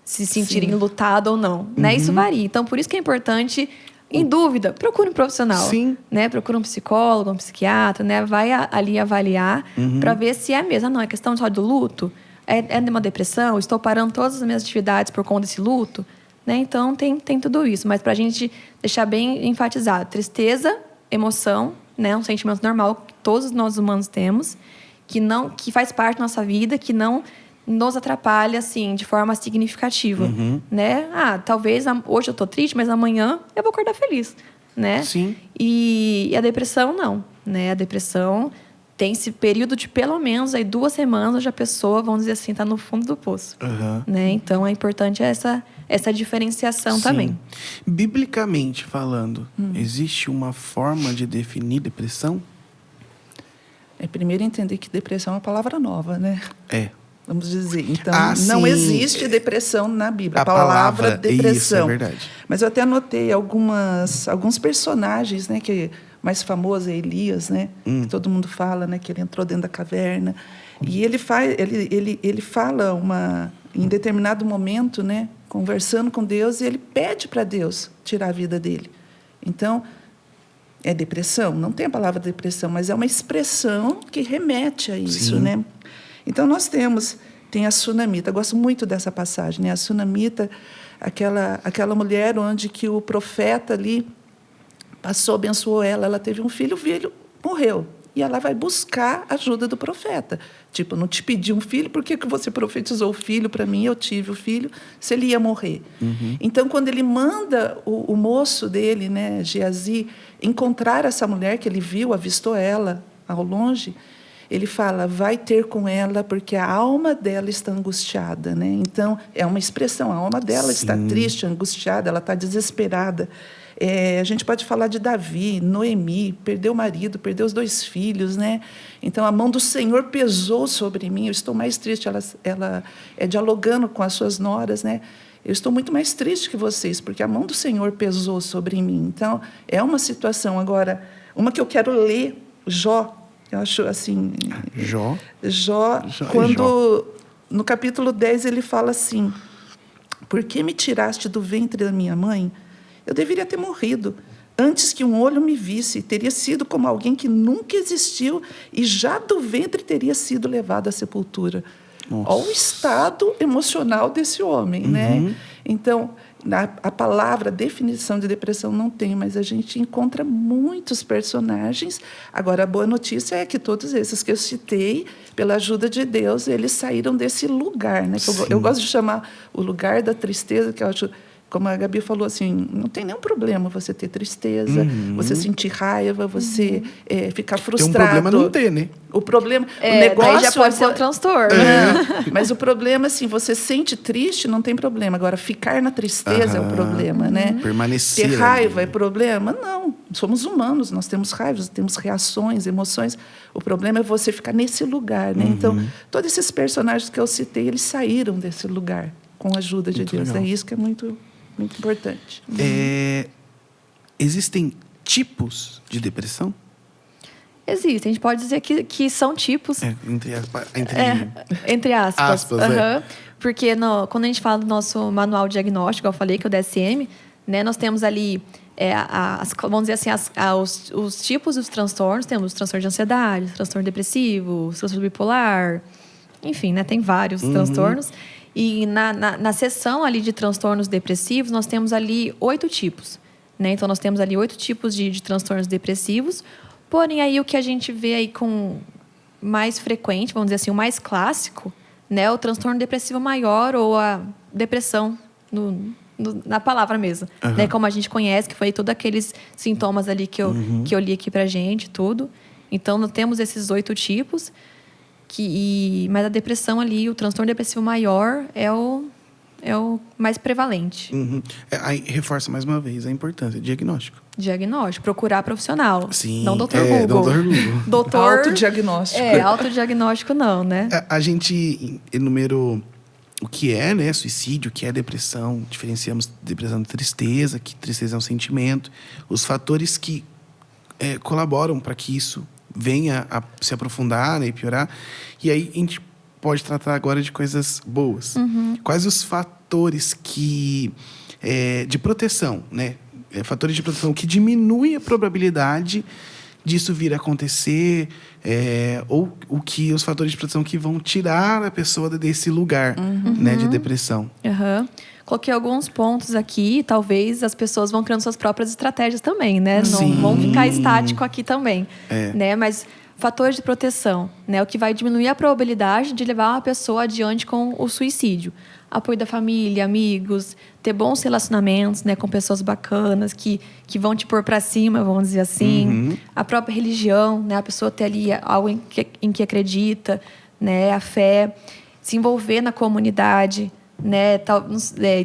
se sentir enlutada ou não, né? Isso varia. Então, por isso que é importante, em dúvida, procure um profissional. Sim. Né? Procure um psicólogo, um psiquiatra, né? Vai ali avaliar para ver se é mesmo. Não, é questão só do luto? É de uma depressão? Estou parando todas as minhas atividades por conta desse luto? Né? Então, tem tudo isso. Mas para a gente deixar bem enfatizado, tristeza, emoção, né? Um sentimento normal que todos nós humanos temos, que faz parte da nossa vida, que não nos atrapalha, assim, de forma significativa. Né? Talvez hoje eu estou triste, mas amanhã eu vou acordar feliz. Né? Sim. E a depressão, não. Né? A depressão... tem esse período de pelo menos 2 semanas onde a pessoa, vamos dizer assim, está no fundo do poço. Né? Então, é importante essa diferenciação também. Biblicamente falando, existe uma forma de definir depressão? Primeiro entender que depressão é uma palavra nova, né? vamos dizer. Então, sim. não existe depressão na Bíblia. A A palavra depressão. Isso, é verdade. Mas eu até anotei alguns personagens, né, que mais famoso é Elias, né, que todo mundo fala, né, que ele entrou dentro da caverna. E ele fala em determinado momento, né, conversando com Deus, e ele pede para Deus tirar a vida dele. Então, é depressão? Não tem a palavra depressão, mas é uma expressão que remete a isso, Sim. né? Então, tem a Sunamita. Eu gosto muito dessa passagem, né? A Sunamita, aquela mulher onde que o profeta ali passou, abençoou ela. Ela teve um filho, o filho morreu. E ela vai buscar a ajuda do profeta. Tipo, não te pedi um filho, por que você profetizou o filho para mim? Eu tive o filho, se ele ia morrer. Então, quando ele manda o moço dele, né, Geazi, encontrar essa mulher que ele viu, avistou ela ao longe, ele fala, vai ter com ela, porque a alma dela está angustiada. Né? Então, é uma expressão, a alma dela está triste, angustiada, ela está desesperada. A gente pode falar de Davi, Noemi, perdeu o marido, perdeu os 2 filhos, né? Então, a mão do Senhor pesou sobre mim, eu estou mais triste. Ela é dialogando com as suas noras, né? Eu estou muito mais triste que vocês, porque a mão do Senhor pesou sobre mim. Então, é uma situação. Agora, uma que eu quero ler, Jó, eu acho assim... Jó, quando no capítulo 10 ele fala assim, por que me tiraste do ventre da minha mãe? Eu deveria ter morrido. Antes que um olho me visse, teria sido como alguém que nunca existiu e já do ventre teria sido levado à sepultura. Nossa. Olha o estado emocional desse homem, né? Então, a palavra, a definição de depressão não tem, mas a gente encontra muitos personagens. Agora, a boa notícia é que todos esses que eu citei, pela ajuda de Deus, eles saíram desse lugar, né? Que eu gosto de chamar o lugar da tristeza, que eu acho... Como a Gabi falou, assim, não tem nenhum problema você ter tristeza, você sentir raiva, você ficar frustrado. Tem um problema não ter, né? O problema... o negócio daí já pode ser um transtorno. Mas o problema, assim, você sente triste, não tem problema. Agora, ficar na tristeza é o problema, né? Permanecer. Ter raiva é problema? Não. Somos humanos, nós temos raivas, temos reações, emoções. O problema é você ficar nesse lugar, né? Então, todos esses personagens que eu citei, eles saíram desse lugar com a ajuda de Deus. Legal. É isso que é muito importante. Existem tipos de depressão? Existem. A gente pode dizer que são tipos. Entre aspas. Porque quando a gente fala do nosso manual diagnóstico, eu falei que é o DSM, né, nós temos ali, vamos dizer assim, os tipos dos transtornos. Temos transtorno de ansiedade, transtorno depressivo, transtorno bipolar, enfim, né, tem vários transtornos. E na seção ali de transtornos depressivos, nós temos ali 8 tipos. Né? Então, nós temos ali 8 tipos de transtornos depressivos. Porém, aí o que a gente vê aí com mais frequente, vamos dizer assim, o mais clássico, né, é o transtorno depressivo maior ou a depressão, na palavra mesmo. Né? Como a gente conhece, que foi todos aqueles sintomas ali que eu li aqui pra gente, tudo. Então, nós temos esses 8 tipos. Mas a depressão ali, o transtorno depressivo maior é o mais prevalente. Aí reforça mais uma vez a importância. Diagnóstico. Procurar profissional. Sim. Não doutor Google. Doutor... Autodiagnóstico. Autodiagnóstico não, né? A gente enumerou o que é, né, suicídio, o que é depressão. Diferenciamos depressão de tristeza, que tristeza é um sentimento. Os fatores que colaboram para que isso venha a se aprofundar, né, e piorar. E aí a gente pode tratar agora de coisas boas. Quais os fatores de proteção, né? Fatores de proteção que diminuem a probabilidade disso vir a acontecer, ou os fatores de proteção que vão tirar a pessoa desse lugar, né, de depressão. Coloquei alguns pontos aqui, talvez as pessoas vão criando suas próprias estratégias também, né? Não vão ficar estático aqui também, né? Mas fatores de proteção, né? O que vai diminuir a probabilidade de levar uma pessoa adiante com o suicídio. Apoio da família, amigos, ter bons relacionamentos, né, com pessoas bacanas que vão te pôr para cima, vamos dizer assim. A própria religião, né? A pessoa ter ali algo em que acredita, né? A fé, se envolver na comunidade, né,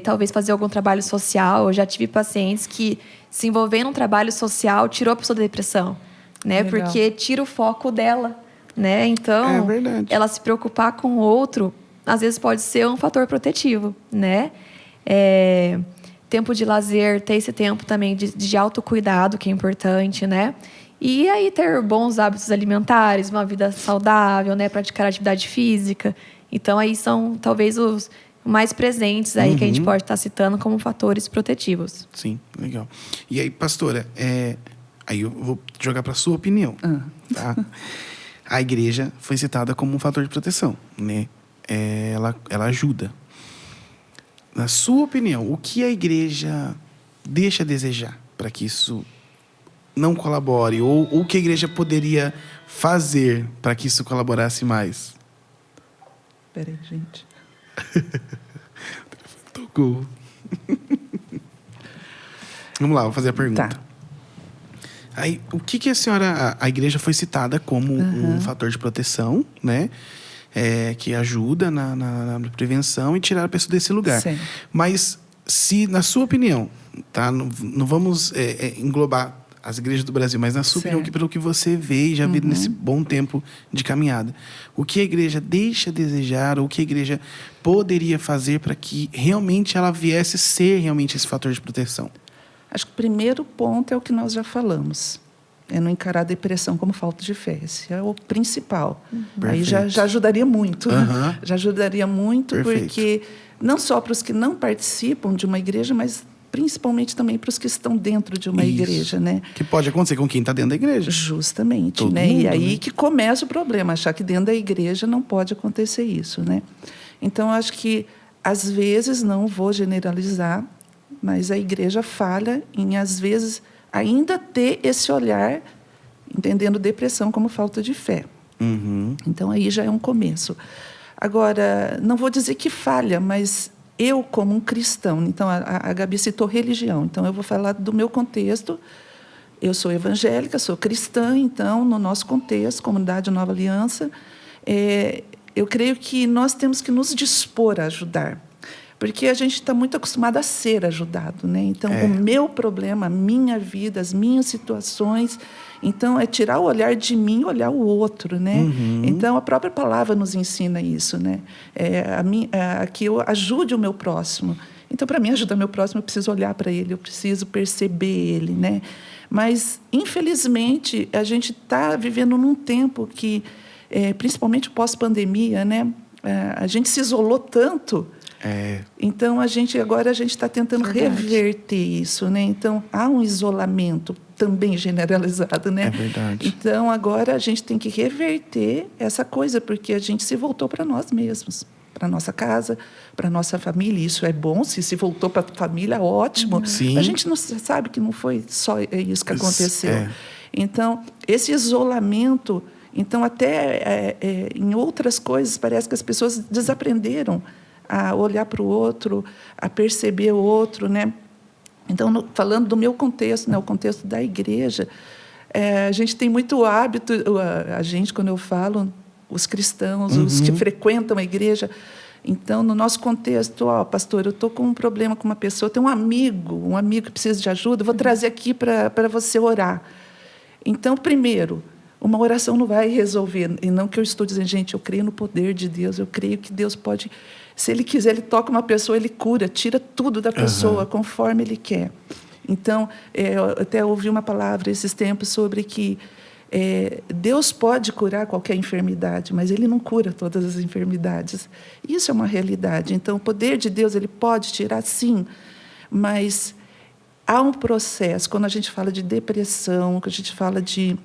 talvez fazer algum trabalho social. Eu já tive pacientes que se envolvendo num trabalho social tirou a pessoa da depressão, né, porque tira o foco dela, né? Então, ela se preocupar com o outro às vezes pode ser um fator protetivo, né? Tempo de lazer, ter esse tempo também de autocuidado, que é importante, né? E aí ter bons hábitos alimentares, uma vida saudável, né? Praticar atividade física. Então, aí são talvez os mais presentes aí que a gente pode estar citando como fatores protetivos. Sim, legal. E aí, pastora, aí eu vou jogar para a sua opinião. Tá? A igreja foi citada como um fator de proteção, né? Ela ajuda. Na sua opinião, o que a igreja deixa a desejar para que isso não colabore? Ou o que a igreja poderia fazer para que isso colaborasse mais? Peraí, gente. Tocou. Vamos lá, vou fazer a pergunta. Tá. Aí, o que a senhora... A igreja foi citada como um fator de proteção, né? Que ajuda na prevenção e tirar a pessoa desse lugar. Sim. Mas, se, na sua opinião, tá? Não vamos englobar as igrejas do Brasil, mas na sua opinião, pelo que você vê e já vê nesse bom tempo de caminhada, o que a igreja deixa a desejar, ou o que a igreja poderia fazer para que realmente ela viesse ser realmente esse fator de proteção? Acho que o primeiro ponto é o que nós já falamos. É não encarar a depressão como falta de fé. Esse é o principal. Aí já ajudaria muito. Já ajudaria muito. Perfeito. Porque não só para os que não participam de uma igreja, mas principalmente também para os que estão dentro de uma igreja, né? Que pode acontecer com quem está dentro da igreja. Justamente, Todo né? mundo, E aí né? que começa o problema, achar que dentro da igreja não pode acontecer isso, né? Então, acho que, às vezes, não vou generalizar, mas a igreja falha em, às vezes, ainda ter esse olhar, entendendo depressão como falta de fé. Então, aí já é um começo. Agora, não vou dizer que falha, mas eu, como um cristão... Então, a Gabi citou religião. Então, eu vou falar do meu contexto. Eu sou evangélica, sou cristã. Então, no nosso contexto, Comunidade Nova Aliança, eu creio que nós temos que nos dispor a ajudar. Porque a gente está muito acostumado a ser ajudado, né? Então, o meu problema, a minha vida, as minhas situações... Então, é tirar o olhar de mim e olhar o outro, né? Então, a própria palavra nos ensina isso, né? Que eu ajude o meu próximo. Então, para mim, ajudar o meu próximo, eu preciso olhar para ele, eu preciso perceber ele, né? Mas, infelizmente, a gente está vivendo num tempo que, principalmente pós-pandemia, né? A gente se isolou tanto... Então, agora a gente está tentando reverter isso, né? Então, há um isolamento também generalizado, né? É verdade. Então, agora a gente tem que reverter essa coisa, porque a gente se voltou para nós mesmos, para a nossa casa, para a nossa família. Isso é bom, se voltou para a família, ótimo. Sim. A gente não sabe que não foi só isso que aconteceu. Então, esse isolamento... Então, até em outras coisas, parece que as pessoas desaprenderam a olhar para o outro, a perceber o outro, né? Então, falando do meu contexto, né, o contexto da igreja, a gente tem muito hábito, a gente, quando eu falo, os cristãos, os que frequentam a igreja. Então, no nosso contexto, pastor, eu estou com um problema com uma pessoa, tem um amigo que precisa de ajuda, vou trazer aqui para você orar. Então, primeiro, uma oração não vai resolver, e não que eu estou dizendo, gente, eu creio no poder de Deus, eu creio que Deus pode... Se Ele quiser, Ele toca uma pessoa, Ele cura, tira tudo da pessoa, conforme Ele quer. Então, eu até ouvi uma palavra esses tempos sobre que Deus pode curar qualquer enfermidade, mas Ele não cura todas as enfermidades. Isso é uma realidade. Então, o poder de Deus, Ele pode tirar, sim, mas há um processo. Quando a gente fala de depressão, quando a gente fala de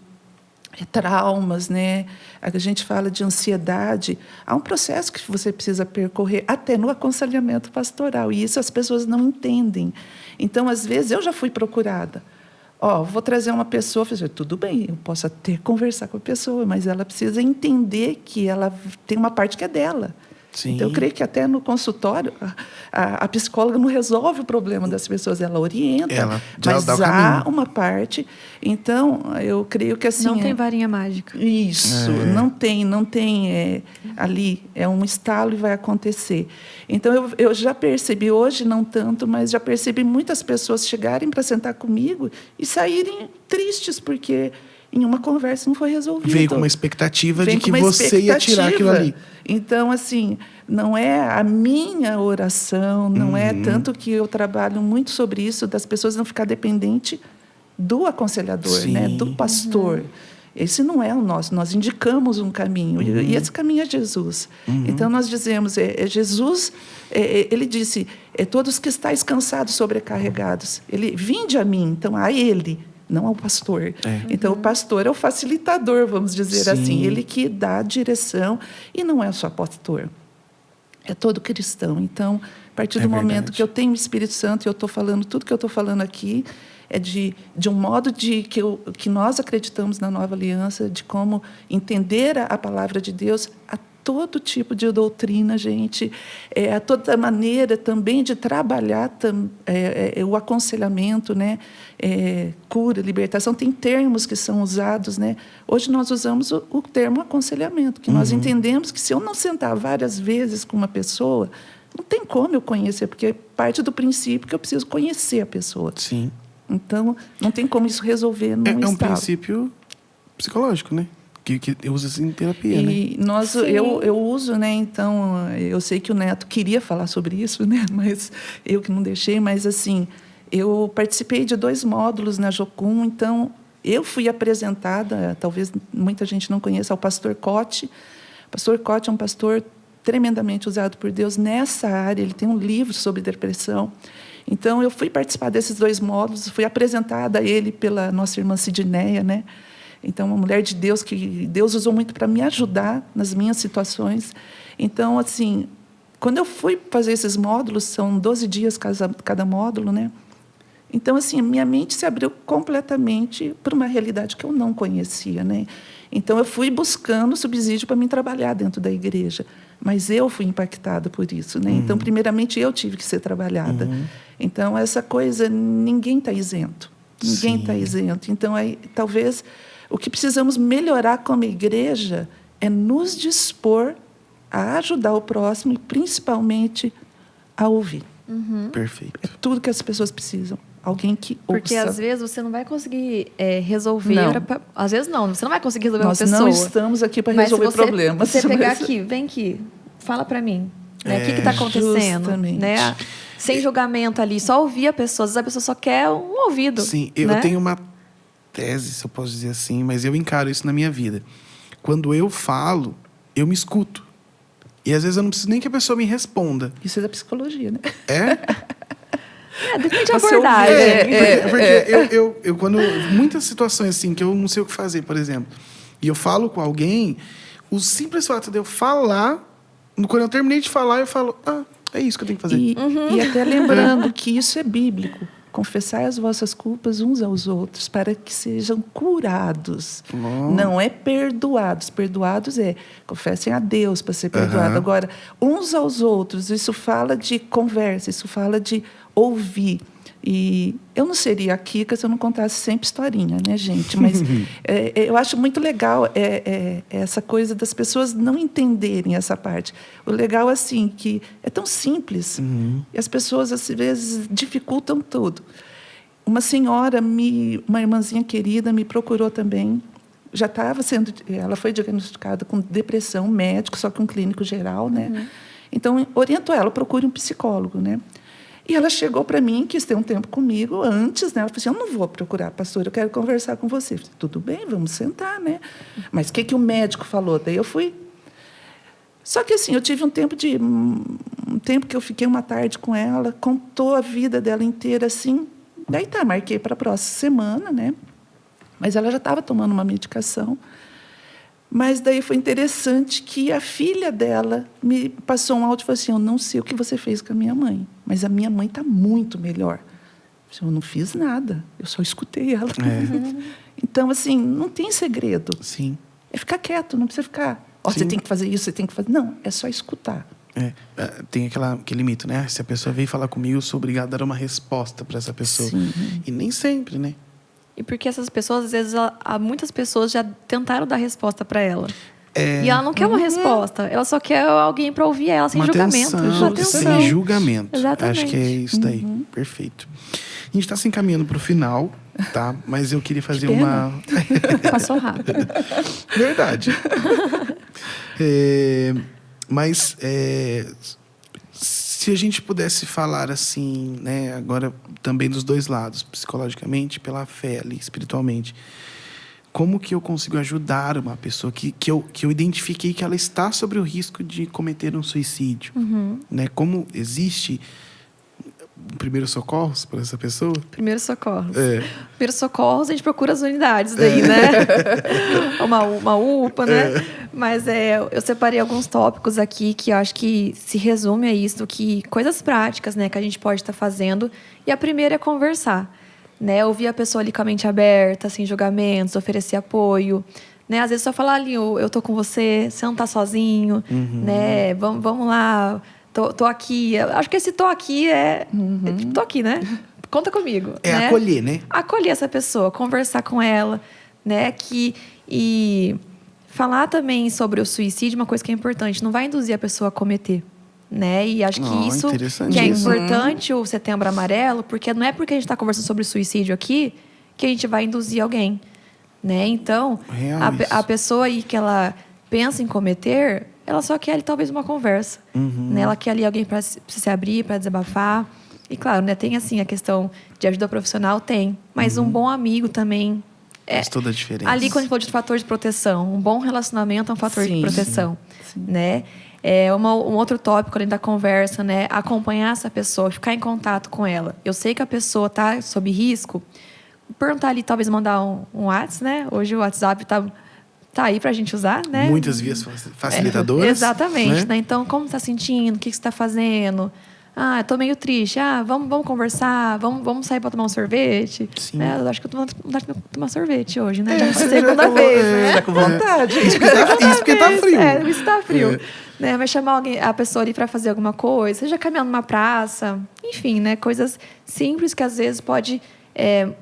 traumas, né? A gente fala de ansiedade, há um processo que você precisa percorrer até no aconselhamento pastoral, e isso as pessoas não entendem. Então, às vezes, eu já fui procurada. Vou trazer uma pessoa, tudo bem, eu posso até conversar com a pessoa, mas ela precisa entender que ela tem uma parte que é dela. Sim. Então, eu creio que até no consultório, a psicóloga não resolve o problema das pessoas, ela orienta, mas há uma parte... Então, eu creio que assim... Não tem varinha mágica. Isso, não tem ali, é um estalo e vai acontecer. Então, eu já percebi, hoje não tanto, mas já percebi muitas pessoas chegarem para sentar comigo e saírem tristes, porque em uma conversa não foi resolvido. Veio com uma expectativa Vem de que com uma você ia tirar aquilo ali. Então, assim, não é a minha oração, não é tanto que eu trabalho muito sobre isso, das pessoas não ficar dependente do aconselhador, né? Do pastor. Esse não é o nosso, nós indicamos um caminho, e esse caminho é Jesus. Então, nós dizemos, Jesus, ele disse, todos que estáis cansados, sobrecarregados, vinde a mim, então a ele, não ao pastor. Então, o pastor é o facilitador, vamos dizer assim, ele que dá a direção, e não é só pastor, é todo cristão. Então, a partir do momento que eu tenho o Espírito Santo, e eu estou falando tudo que eu estou falando aqui, é de um modo que nós acreditamos na Nova Aliança, de como entender a palavra de Deus, a todo tipo de doutrina, gente, a toda maneira também de trabalhar o aconselhamento, né? Cura, libertação, tem termos que são usados, né? Hoje nós usamos o termo aconselhamento, que nós entendemos que se eu não sentar várias vezes com uma pessoa, não tem como eu conhecer, porque parte do princípio que eu preciso conhecer a pessoa. Sim. Então, não tem como isso resolver num estado. É um princípio psicológico, né? Que usa em terapia, e né? Eu uso, né? Então, eu sei que o Neto queria falar sobre isso, né? Mas eu que não deixei. Mas, assim, eu participei de 2 módulos na Jocum. Então, eu fui apresentada, talvez muita gente não conheça, ao pastor Cote. O pastor Cote é um pastor tremendamente usado por Deus nessa área. Ele tem um livro sobre depressão. Então, eu fui participar desses 2 módulos, fui apresentada a ele pela nossa irmã Sidneia, né? Então, uma mulher de Deus que Deus usou muito para me ajudar nas minhas situações. Então, assim, quando eu fui fazer esses módulos, são 12 dias cada módulo, né? Então, assim, minha mente se abriu completamente para uma realidade que eu não conhecia, né? Então, eu fui buscando subsídio para me trabalhar dentro da igreja. Mas eu fui impactada por isso, né? Então, primeiramente, eu tive que ser trabalhada. Então, essa coisa, ninguém está isento. Ninguém está isento. Então, aí, talvez, o que precisamos melhorar como igreja é nos dispor a ajudar o próximo e, principalmente, a ouvir. Perfeito. É tudo que as pessoas precisam. Alguém que ouça. Porque, às vezes, você não vai conseguir resolver... Não. Às vezes, não. Você não vai conseguir resolver Nós uma pessoa. Nós não estamos aqui para resolver problemas. Você pegar aqui, vem aqui, fala para mim. Né? O que está acontecendo? Justamente. Né? Sem julgamento ali, só ouvir a pessoa. Às vezes a pessoa só quer um ouvido. Sim, eu tenho uma tese, se eu posso dizer assim, mas eu encaro isso na minha vida. Quando eu falo, eu me escuto. E às vezes eu não preciso nem que a pessoa me responda. Isso é da psicologia, né? Depende da abordagem. Porque eu quando... Muitas situações assim, que eu não sei o que fazer, por exemplo. E eu falo com alguém, o simples fato de eu falar... Quando eu terminei de falar, eu falo... é isso que eu tenho que fazer. E até lembrando que isso é bíblico. Confessai as vossas culpas uns aos outros para que sejam curados. Não é perdoados. Perdoados confessem a Deus para ser perdoado. Agora, uns aos outros, isso fala de conversa, isso fala de ouvir. E eu não seria a Kika se eu não contasse sempre historinha, né, gente? Mas eu acho muito legal essa coisa das pessoas não entenderem essa parte. O legal, assim, que é tão simples. E as pessoas, às vezes, dificultam tudo. Uma senhora, uma irmãzinha querida, me procurou também. Já estava sendo... Ela foi diagnosticada com depressão, médico, só que um clínico geral, né? Então, orientou ela, procure um psicólogo, né? E ela chegou para mim, quis ter um tempo comigo antes, né? Ela falou assim, eu não vou procurar, pastor, eu quero conversar com você. Eu falei, tudo bem, vamos sentar, né? Mas o que o médico falou? Daí eu fui. Só que, assim, eu tive um tempo que eu fiquei uma tarde com ela, contou a vida dela inteira, assim. Daí marquei para a próxima semana, né? Mas ela já estava tomando uma medicação. Mas daí foi interessante que a filha dela me passou um áudio e falou assim, eu não sei o que você fez com a minha mãe, mas a minha mãe está muito melhor. Eu não fiz nada, eu só escutei ela. Então, assim, não tem segredo. Sim. É ficar quieto, não precisa ficar... você tem que fazer isso, você tem que fazer... Não, é só escutar. Tem aquele mito, né? Se a pessoa veio falar comigo, eu sou obrigado a dar uma resposta para essa pessoa. Sim. E nem sempre, né? E porque essas pessoas, às vezes, muitas pessoas já tentaram dar resposta para ela. E ela não quer uma resposta. Ela só quer alguém para ouvir ela, sem julgamento. Sem julgamento. Exatamente. Acho que é isso daí. Perfeito. A gente está se encaminhando para o final, tá? Mas eu queria fazer uma... Passou rápido. Verdade. Mas se a gente pudesse falar assim, né, agora também dos dois lados, psicologicamente, pela fé ali, espiritualmente, como que eu consigo ajudar uma pessoa que eu identifiquei que ela está sobre o risco de cometer um suicídio? Né? Como existe primeiros socorros para essa pessoa? Primeiros socorros. Primeiros socorros, a gente procura as unidades daí, né? uma UPA, né? Mas eu separei alguns tópicos aqui que eu acho que se resume a isso, que coisas práticas, né, que a gente pode estar fazendo. E a primeira é conversar, né? Ouvir a pessoa ali com a mente aberta, sem julgamentos, oferecer apoio, né? Às vezes só falar ali, eu tô com você, você não tá sozinho, né? Vamos lá, tô aqui. Eu acho que esse tô aqui é tipo, tô aqui, né? Conta comigo. Né? Acolher, né? Acolher essa pessoa, conversar com ela, né? E falar também sobre o suicídio, uma coisa que é importante, não vai induzir a pessoa a cometer, né? E acho que isso que é importante o Setembro Amarelo, porque não é porque a gente está conversando sobre suicídio aqui que a gente vai induzir alguém, né? Então, a pessoa aí que ela pensa em cometer, ela só quer ali, talvez uma conversa, né? Ela quer ali alguém para se abrir, para desabafar. E claro, né, tem assim a questão de ajuda profissional, mas um bom amigo também faz toda a diferença. Ali, quando a gente falou de fator de proteção, um bom relacionamento é um fator de proteção, né? Um outro tópico além da conversa, né? Acompanhar essa pessoa, ficar em contato com ela. Eu sei que a pessoa está sob risco. Perguntar ali, talvez mandar um WhatsApp, né? Hoje o WhatsApp tá aí para a gente usar, né? Muitas vias facilitadoras. Exatamente, né? Então, como está sentindo? O que você está fazendo? Eu tô meio triste. Vamos conversar, vamos sair para tomar um sorvete. Sim. Eu acho que eu tô com vontade de tomar sorvete hoje, né? Segunda vez, né? Tá com vontade. Isso porque tá frio. Isso tá frio. Né? Vai chamar a pessoa ali para fazer alguma coisa, seja caminhando numa praça, enfim, né? Coisas simples que às vezes pode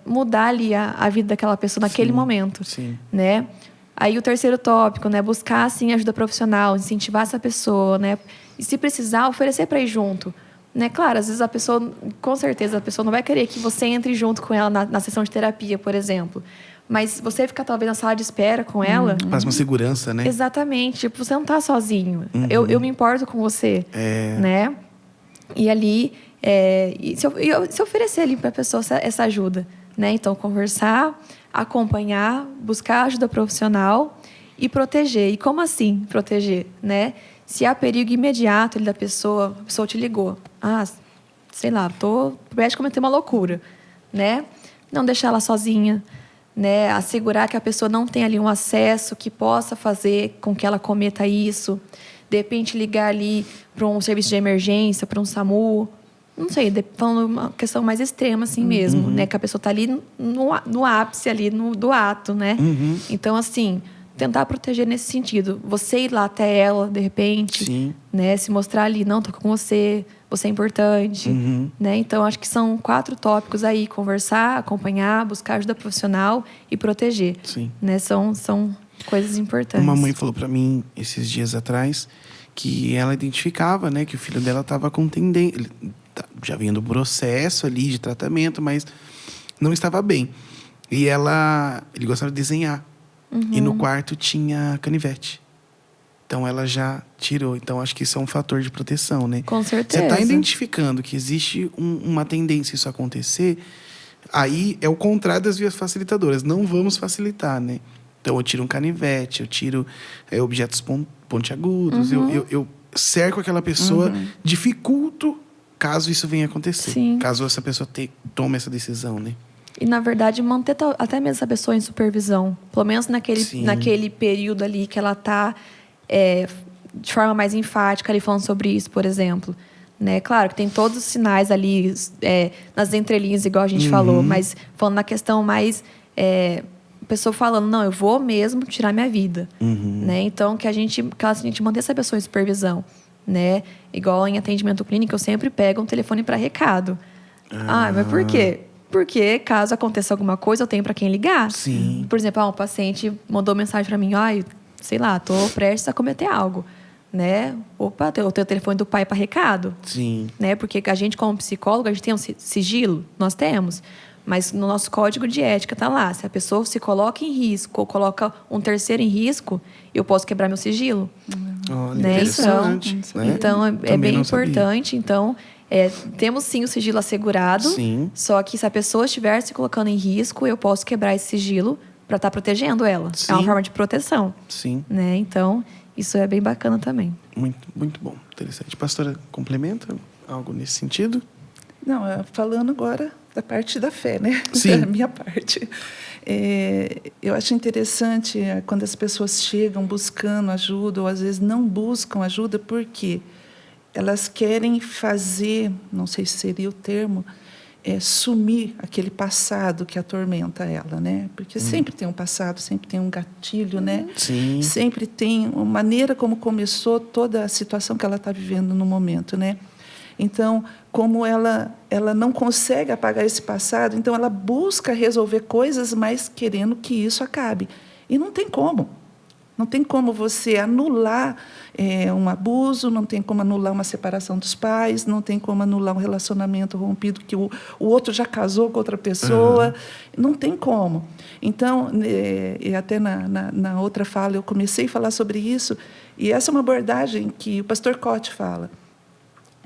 mudar ali a vida daquela pessoa naquele momento. Sim. Né? Aí o terceiro tópico, né? Buscar assim ajuda profissional, incentivar essa pessoa, né? E se precisar, oferecer para ir junto. Né? Claro, às vezes a pessoa, com certeza, a pessoa não vai querer que você entre junto com ela na sessão de terapia, por exemplo. Mas você ficar, talvez, na sala de espera com ela... Faz uma segurança, né? Exatamente. Tipo, você não está sozinho. Eu me importo com você. Né? E ali... se oferecer ali para a pessoa essa ajuda. Né? Então, conversar, acompanhar, buscar ajuda profissional e proteger. E como assim proteger? Né? Se há perigo imediato ali da pessoa, a pessoa te ligou. Sei lá, tô prestes a cometer uma loucura, né? Não deixar ela sozinha, né? Assegurar que a pessoa não tem ali um acesso que possa fazer com que ela cometa isso. De repente, ligar ali para um serviço de emergência, para um SAMU. Não sei, falando uma questão mais extrema assim mesmo, né? Que a pessoa está ali no ápice ali do ato, né? Então, assim... tentar proteger nesse sentido. Você ir lá até ela, de repente, né? Se mostrar ali, não, tô com você é importante. Né? Então, acho que são 4 tópicos aí. Conversar, acompanhar, buscar ajuda profissional e proteger. Sim. Né? São coisas importantes. Uma mãe falou para mim, esses dias atrás, que ela identificava, né? Que o filho dela estava com tendência... já vinha do processo ali de tratamento, mas não estava bem. E ele gostava de desenhar. E no quarto tinha canivete. Então, ela já tirou. Então, acho que isso é um fator de proteção, né? Com certeza. Você está identificando que existe uma tendência a isso acontecer, aí é o contrário das vias facilitadoras. Não vamos facilitar, né? Então, eu tiro um canivete, eu tiro objetos pontiagudos, eu cerco aquela pessoa, dificulto caso isso venha acontecer. Sim. Caso essa pessoa tome essa decisão, né? E, na verdade, manter até mesmo essa pessoa em supervisão. Pelo menos naquele período ali que ela está de forma mais enfática ali falando sobre isso, por exemplo. Né? Claro que tem todos os sinais ali nas entrelinhas, igual a gente falou. Mas falando na questão mais... a pessoa falando, não, eu vou mesmo tirar minha vida. Né? Então, que a gente manter essa pessoa em supervisão. Né? Igual em atendimento clínico, eu sempre pego um telefone para recado. Mas por quê? Porque, caso aconteça alguma coisa, eu tenho para quem ligar. Sim. Por exemplo, um paciente mandou mensagem para mim, sei lá, tô prestes a cometer algo. né? Opa, o teu telefone do pai para recado. Sim. Né? Porque a gente, como psicólogo, a gente tem um sigilo? Nós temos. Mas no nosso código de ética está lá. Se a pessoa se coloca em risco ou coloca um terceiro em risco, eu posso quebrar meu sigilo. Olha, Né? interessante. Então é Também bem não sabia. importante. Então, temos sim o sigilo assegurado. Sim. Só que se a pessoa estiver se colocando em risco, eu posso quebrar esse sigilo para estar protegendo ela. Sim. É uma forma de proteção. Sim. Né? Então, isso é bem bacana também. Muito, muito bom. Interessante. Pastora, complementa algo nesse sentido? Não, falando agora da parte da fé, né? Sim. Da minha parte. Eu acho interessante quando as pessoas chegam buscando ajuda, ou às vezes não buscam ajuda, porque elas querem fazer, não sei se seria o termo, sumir aquele passado que atormenta ela, né? Porque sempre tem um passado, sempre tem um gatilho, né? Sim. Sempre tem uma maneira como começou toda a situação que ela está vivendo no momento, né? Então, como ela não consegue apagar esse passado, então ela busca resolver coisas, mas querendo que isso acabe. E não tem como. Não tem como você anular um abuso, não tem como anular uma separação dos pais, não tem como anular um relacionamento rompido que o outro já casou com outra pessoa. Não tem como. Então, e até na outra fala, eu comecei a falar sobre isso, e essa é uma abordagem que o pastor Cote fala.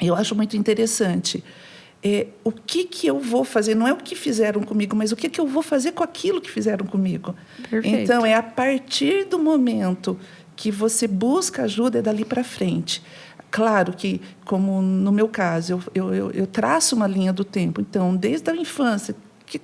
Eu acho muito interessante. O que eu vou fazer? Não é o que fizeram comigo, mas o que eu vou fazer com aquilo que fizeram comigo. Perfeito. Então, é a partir do momento que você busca ajuda, é dali para frente. Claro que, como no meu caso, eu traço uma linha do tempo. Então, desde a infância,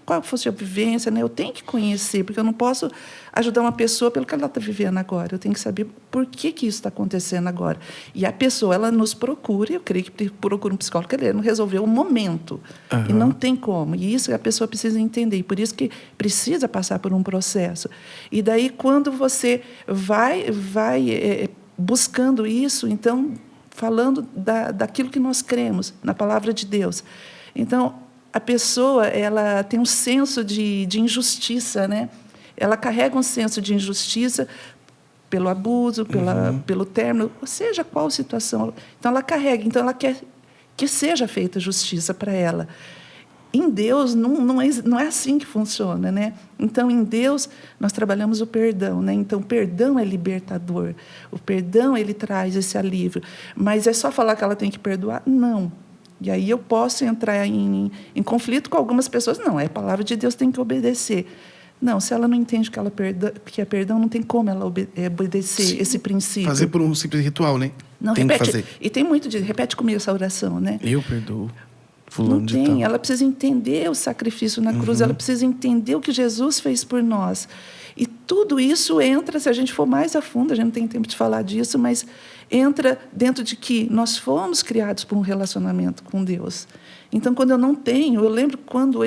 qual fosse a vivência, né? Eu tenho que conhecer, porque eu não posso ajudar uma pessoa pelo que ela está vivendo agora. Eu tenho que saber por que isso está acontecendo agora. E a pessoa, ela nos procura, eu creio que procura um psicólogo, querendo resolver o momento. E não tem como. E isso a pessoa precisa entender. E por isso que precisa passar por um processo. E daí, quando você vai buscando isso, então, falando daquilo que nós cremos, na palavra de Deus. Então, a pessoa, ela tem um senso de injustiça, né? Ela carrega um senso de injustiça pelo abuso, pelo término, ou seja, qual situação. Então, ela carrega, então, ela quer que seja feita justiça para ela. Em Deus, não é assim que funciona, né? Então, em Deus, nós trabalhamos o perdão, né? Então, o perdão é libertador. O perdão, ele traz esse alívio. Mas é só falar que ela tem que perdoar? Não. E aí eu posso entrar em conflito com algumas pessoas. Não, é a palavra de Deus, tem que obedecer. Não, se ela não entende que é perdão, não tem como ela obedecer. Sim. Esse princípio. Fazer por um simples ritual, né? Não, tem repete, que fazer. E tem muito de... Repete comigo essa oração, né? Eu perdoo fulano de tal. Não tem. Ela precisa entender o sacrifício na cruz. Ela precisa entender o que Jesus fez por nós. E tudo isso entra, se a gente for mais a fundo, a gente não tem tempo de falar disso, mas entra dentro de que nós fomos criados por um relacionamento com Deus. Então, quando eu não tenho, eu lembro quando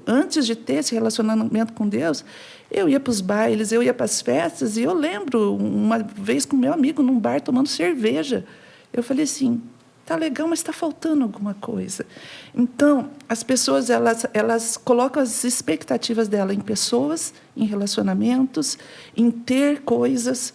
antes de ter esse relacionamento com Deus, eu ia para os bailes, eu ia para as festas, e eu lembro uma vez com meu amigo num bar tomando cerveja. Eu falei assim, tá legal, mas está faltando alguma coisa. Então, as pessoas, elas colocam as expectativas dela em pessoas, em relacionamentos, em ter coisas,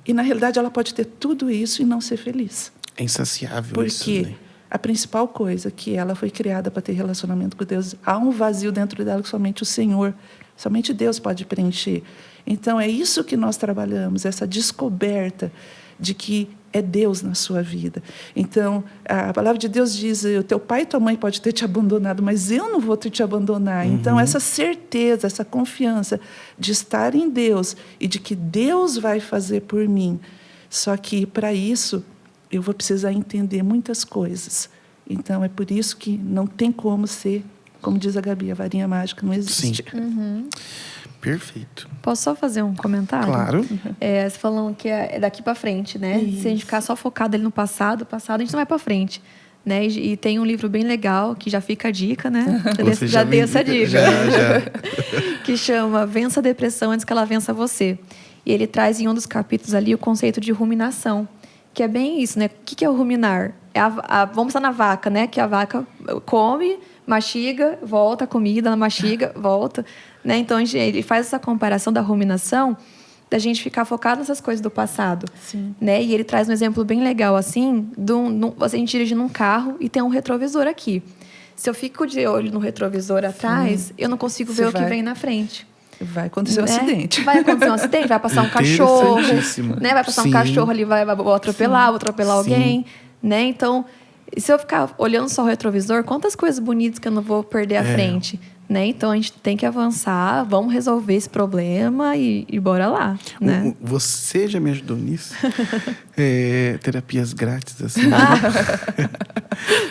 e, na realidade, ela pode ter tudo isso e não ser feliz. É insaciável. Porque isso, né? a principal coisa, que ela foi criada para ter relacionamento com Deus, há um vazio dentro dela que somente o Senhor, somente Deus pode preencher. Então, é isso que nós trabalhamos, essa descoberta de que é Deus na sua vida. Então, a palavra de Deus diz, o teu pai e tua mãe podem ter te abandonado, mas eu não vou te abandonar. Então, essa certeza, essa confiança de estar em Deus e de que Deus vai fazer por mim. Só que, para isso, eu vou precisar entender muitas coisas. Então, é por isso que não tem como ser, como diz a Gabi, a varinha mágica não existe. Sim. Perfeito. Posso só fazer um comentário? Claro. Você falando que é daqui para frente, né? Isso. Se a gente ficar só focado ali no passado, a gente não vai para frente. Né? E tem um livro bem legal, que já fica a dica, né? Você já dei essa dica. Já. Que chama Vença a Depressão Antes que Ela Vença Você. E ele traz em um dos capítulos ali o conceito de ruminação. Que é bem isso, né? O que é o ruminar? Vamos estar na vaca, né? Que a vaca come, mastiga, volta a comida, mastiga, volta. Né? Então, ele faz essa comparação da ruminação da gente ficar focado nessas coisas do passado. Sim. Né? E ele traz um exemplo bem legal, assim, a gente dirigindo um carro e tem um retrovisor aqui. Se eu fico de olho no retrovisor atrás, eu não consigo ver o que vem na frente. Vai acontecer um acidente. Vai acontecer um acidente, vai passar um cachorro, né? Vai passar um cachorro ali, vou atropelar alguém, né? Então, se eu ficar olhando só o retrovisor, quantas coisas bonitas que eu não vou perder à frente, né? Então, a gente tem que avançar, vamos resolver esse problema e bora lá, né? Você já me ajudou nisso? Terapias grátis, assim.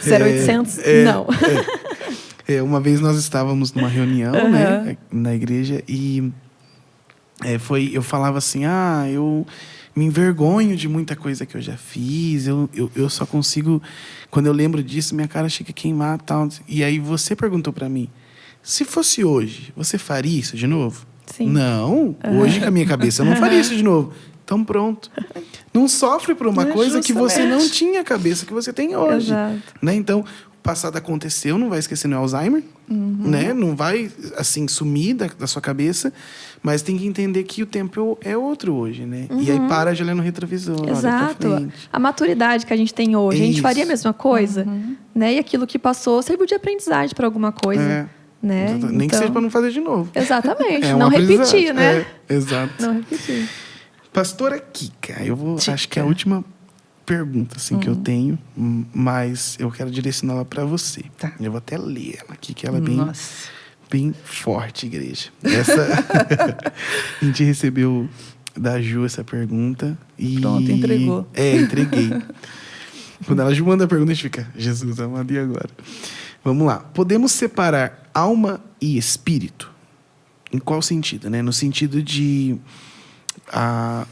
0800? Não. Uma vez nós estávamos numa reunião, né, na igreja, e eu falava assim, eu me envergonho de muita coisa que eu já fiz, eu só consigo, quando eu lembro disso, minha cara chega a queimar e tal. E aí você perguntou para mim, se fosse hoje, você faria isso de novo? Sim. Não, hoje com a minha cabeça eu não faria isso de novo. Então pronto. Não sofre por uma coisa que você não tinha cabeça, que você tem hoje. Exato. Né? Então, o passado aconteceu, não vai esquecer no Alzheimer, né? Não vai, assim, sumir da sua cabeça, mas tem que entender que o tempo é outro hoje, né? E aí para de olhar no retrovisor. Exato. Olha pra frente. A maturidade que a gente tem hoje, a gente faria a mesma coisa, né? E aquilo que passou serviu de aprendizagem para alguma coisa. Né? Nem que seja para não fazer de novo. Exatamente. Não repetir, né? Exato. Não repetir. Pastora Kika, acho que é a última pergunta assim, que eu tenho, mas eu quero direcionar ela para você. Tá. Eu vou até ler ela aqui, que ela é bem forte, igreja. Essa a gente recebeu da Ju essa pergunta. E... Pronto, entregou. Entreguei. Quando ela Ju manda a pergunta, a gente fica, Jesus amado, e agora? Vamos lá. Podemos separar alma e espírito? Em qual sentido, né? No sentido de...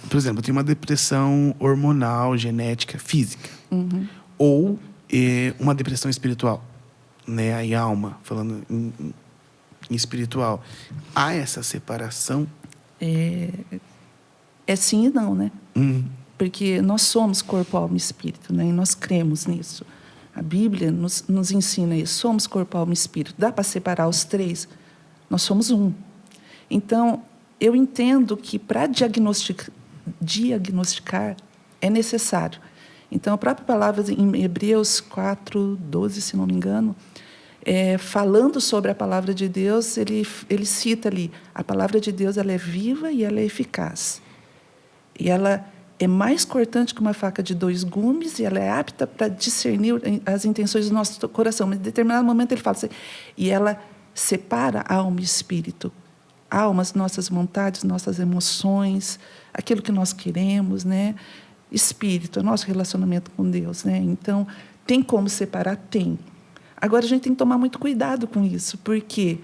por exemplo, eu tenho uma depressão hormonal, genética, física. Ou uma depressão espiritual. Né? Aí alma, falando em espiritual. Há essa separação? É sim e não, né? Porque nós somos corpo, alma e espírito, né? E nós cremos nisso. A Bíblia nos ensina isso. Somos corpo, alma e espírito. Dá para separar os três? Nós somos um. Então, eu entendo que para diagnosticar é necessário. Então, a própria palavra em Hebreus 4:12, se não me engano, falando sobre a palavra de Deus, ele cita ali, a palavra de Deus ela é viva e ela é eficaz. E ela é mais cortante que uma faca de 2 gumes e ela é apta para discernir as intenções do nosso coração. Mas em determinado momento ele fala assim, e ela separa alma e espírito. Alma, as nossas vontades, nossas emoções, aquilo que nós queremos, né? Espírito, é o nosso relacionamento com Deus, né? Então, tem como separar? Tem. Agora, a gente tem que tomar muito cuidado com isso, porque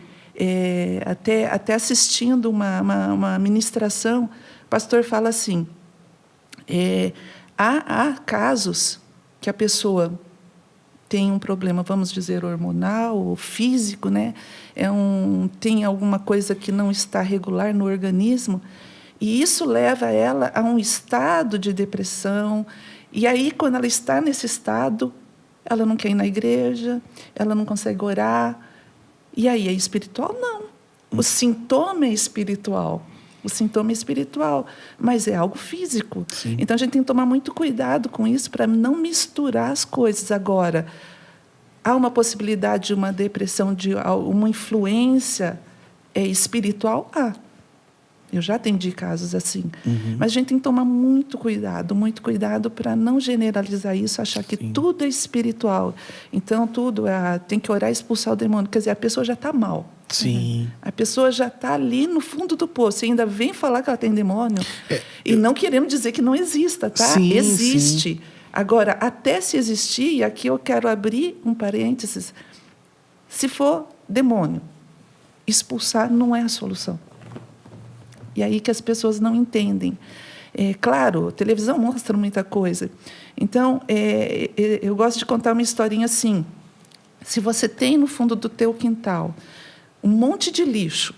até assistindo uma ministração, o pastor fala assim, há casos que a pessoa tem um problema, vamos dizer, hormonal ou físico, né? Tem alguma coisa que não está regular no organismo, e isso leva ela a um estado de depressão. E aí, quando ela está nesse estado, ela não quer ir na igreja, ela não consegue orar. E aí, é espiritual? Não. O sintoma é espiritual. O sintoma é espiritual, mas é algo físico. Sim. Então, a gente tem que tomar muito cuidado com isso para não misturar as coisas. Agora, há uma possibilidade de uma depressão, de uma influência espiritual? Eu já atendi casos assim. Mas a gente tem que tomar muito cuidado para não generalizar isso, achar que tudo é espiritual. Então, tudo tem que orar e expulsar o demônio. Quer dizer, a pessoa já está mal. Sim. A pessoa já está ali no fundo do poço. E ainda vem falar que ela tem demônio. E não queremos dizer que não exista, tá? Sim, existe. Sim. Agora, até se existir, e aqui eu quero abrir um parênteses, se for demônio, expulsar não é a solução. E aí que as pessoas não entendem. Claro, a televisão mostra muita coisa. Então, eu gosto de contar uma historinha assim. Se você tem no fundo do teu quintal um monte de lixo,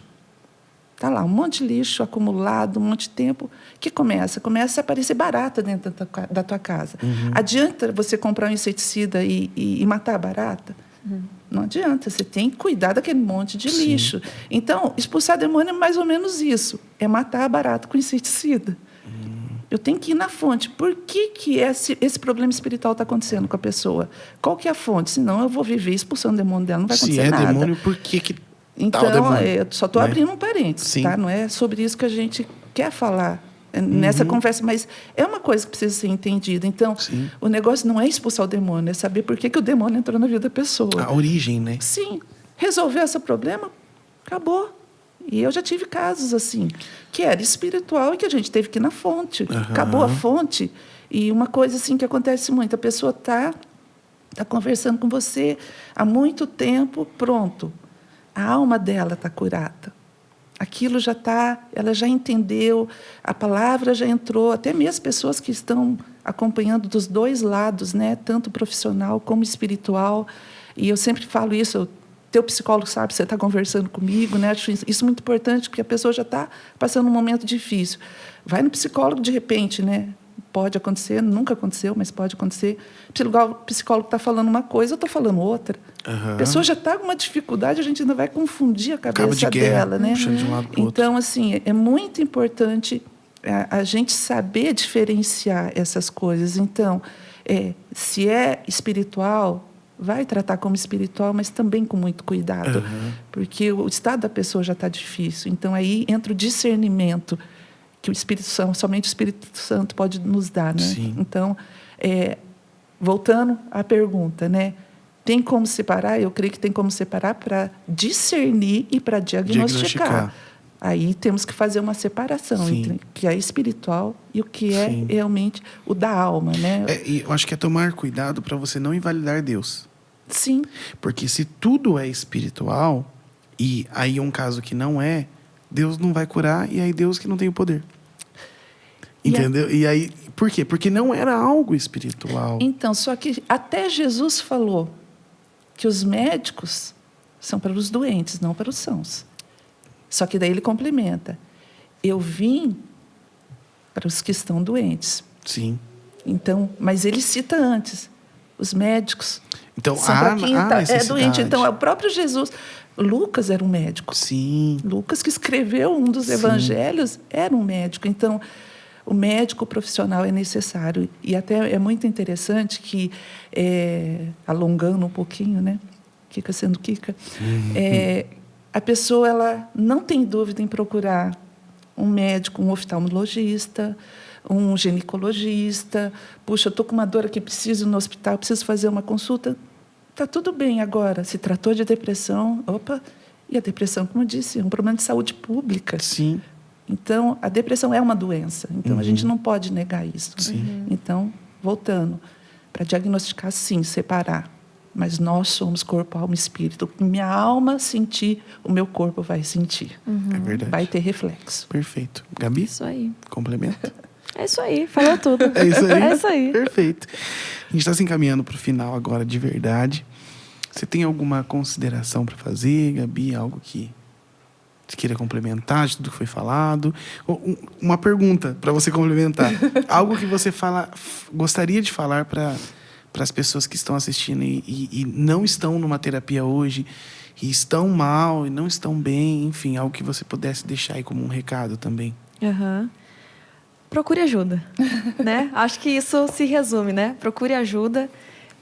está lá, um monte de lixo acumulado, um monte de tempo, que começa a aparecer barata dentro da tua casa. Adianta você comprar um inseticida e matar a barata? Não adianta, você tem que cuidar daquele monte de lixo. Então, expulsar demônio é mais ou menos isso. É matar barato com inseticida. Eu tenho que ir na fonte. Por que esse problema espiritual está acontecendo com a pessoa? Qual que é a fonte? Senão eu vou viver expulsando o demônio dela, não vai acontecer nada. Se é demônio, por que então, eu só estou né? abrindo um parênteses, Sim. tá? Não é sobre isso que a gente quer falar nessa conversa, mas é uma coisa que precisa ser entendida. Então, o negócio não é expulsar o demônio, é saber por que o demônio entrou na vida da pessoa. A origem, né? Sim. Resolveu esse problema, acabou. E eu já tive casos assim, que era espiritual e que a gente teve que ir na fonte. Acabou a fonte. E uma coisa assim que acontece muito, a pessoa está conversando com você há muito tempo, pronto. A alma dela está curada. Aquilo já está, ela já entendeu, a palavra já entrou, até mesmo pessoas que estão acompanhando dos dois lados, né, tanto profissional como espiritual. E eu sempre falo isso, teu psicólogo sabe, você está conversando comigo, né? Acho isso muito importante, porque a pessoa já está passando um momento difícil. Vai no psicólogo de repente, né? Pode acontecer, nunca aconteceu, mas pode acontecer. O psicólogo está falando uma coisa, eu estou falando outra. A pessoa já está com uma dificuldade, a gente ainda vai confundir a cabeça dela, né? De um lado pro então, outro. assim, é muito importante a gente saber diferenciar essas coisas. Então, se é espiritual, vai tratar como espiritual, mas também com muito cuidado, porque o estado da pessoa já está difícil. Então, aí entra o discernimento que o Espírito Santo, somente o Espírito Santo pode nos dar, né? Sim. Então, voltando à pergunta, né? Tem como separar? Eu creio que tem como separar para discernir e para diagnosticar. Aí temos que fazer uma separação entre o que é espiritual e o que é realmente o da alma, né? E eu acho que é tomar cuidado para você não invalidar Deus. Sim. Porque se tudo é espiritual, e aí um caso que não é, Deus não vai curar, e aí Deus que não tem o poder. Entendeu? E aí, por quê? Porque não era algo espiritual. Então, só que até Jesus falou que os médicos são para os doentes, não para os sãos. Só que daí ele complementa. Eu vim para os que estão doentes. Sim. Então, mas ele cita antes. Os médicos então, são para quem é doente. Então, é o próprio Jesus. Lucas era um médico. Sim. Lucas, que escreveu um dos evangelhos, era um médico. Então, o médico profissional é necessário. E até é muito interessante que, alongando um pouquinho, né? Kika sendo Kika, a pessoa ela não tem dúvida em procurar um médico, um oftalmologista, um ginecologista. Puxa, eu estou com uma dor aqui, preciso ir no hospital, preciso fazer uma consulta. Está tudo bem agora. Se tratou de depressão, e a depressão, como eu disse, é um problema de saúde pública. Sim. Então, a depressão é uma doença. Então, a gente não pode negar isso. Então, voltando, para diagnosticar, sim, separar. Mas nós somos corpo, alma e espírito. Minha alma sentir, o meu corpo vai sentir. É verdade. Vai ter reflexo. Perfeito. Gabi? Isso aí. Complementa? É isso aí, falou tudo. É isso aí? É isso aí. Perfeito. A gente está se encaminhando para o final agora, de verdade. Você tem alguma consideração para fazer, Gabi? Algo que você queira complementar de tudo que foi falado? Uma pergunta para você complementar. Algo que você gostaria de falar para as pessoas que estão assistindo e não estão numa terapia hoje, e estão mal, e não estão bem, enfim, algo que você pudesse deixar aí como um recado também. Procure ajuda, né? Acho que isso se resume, né? Procure ajuda,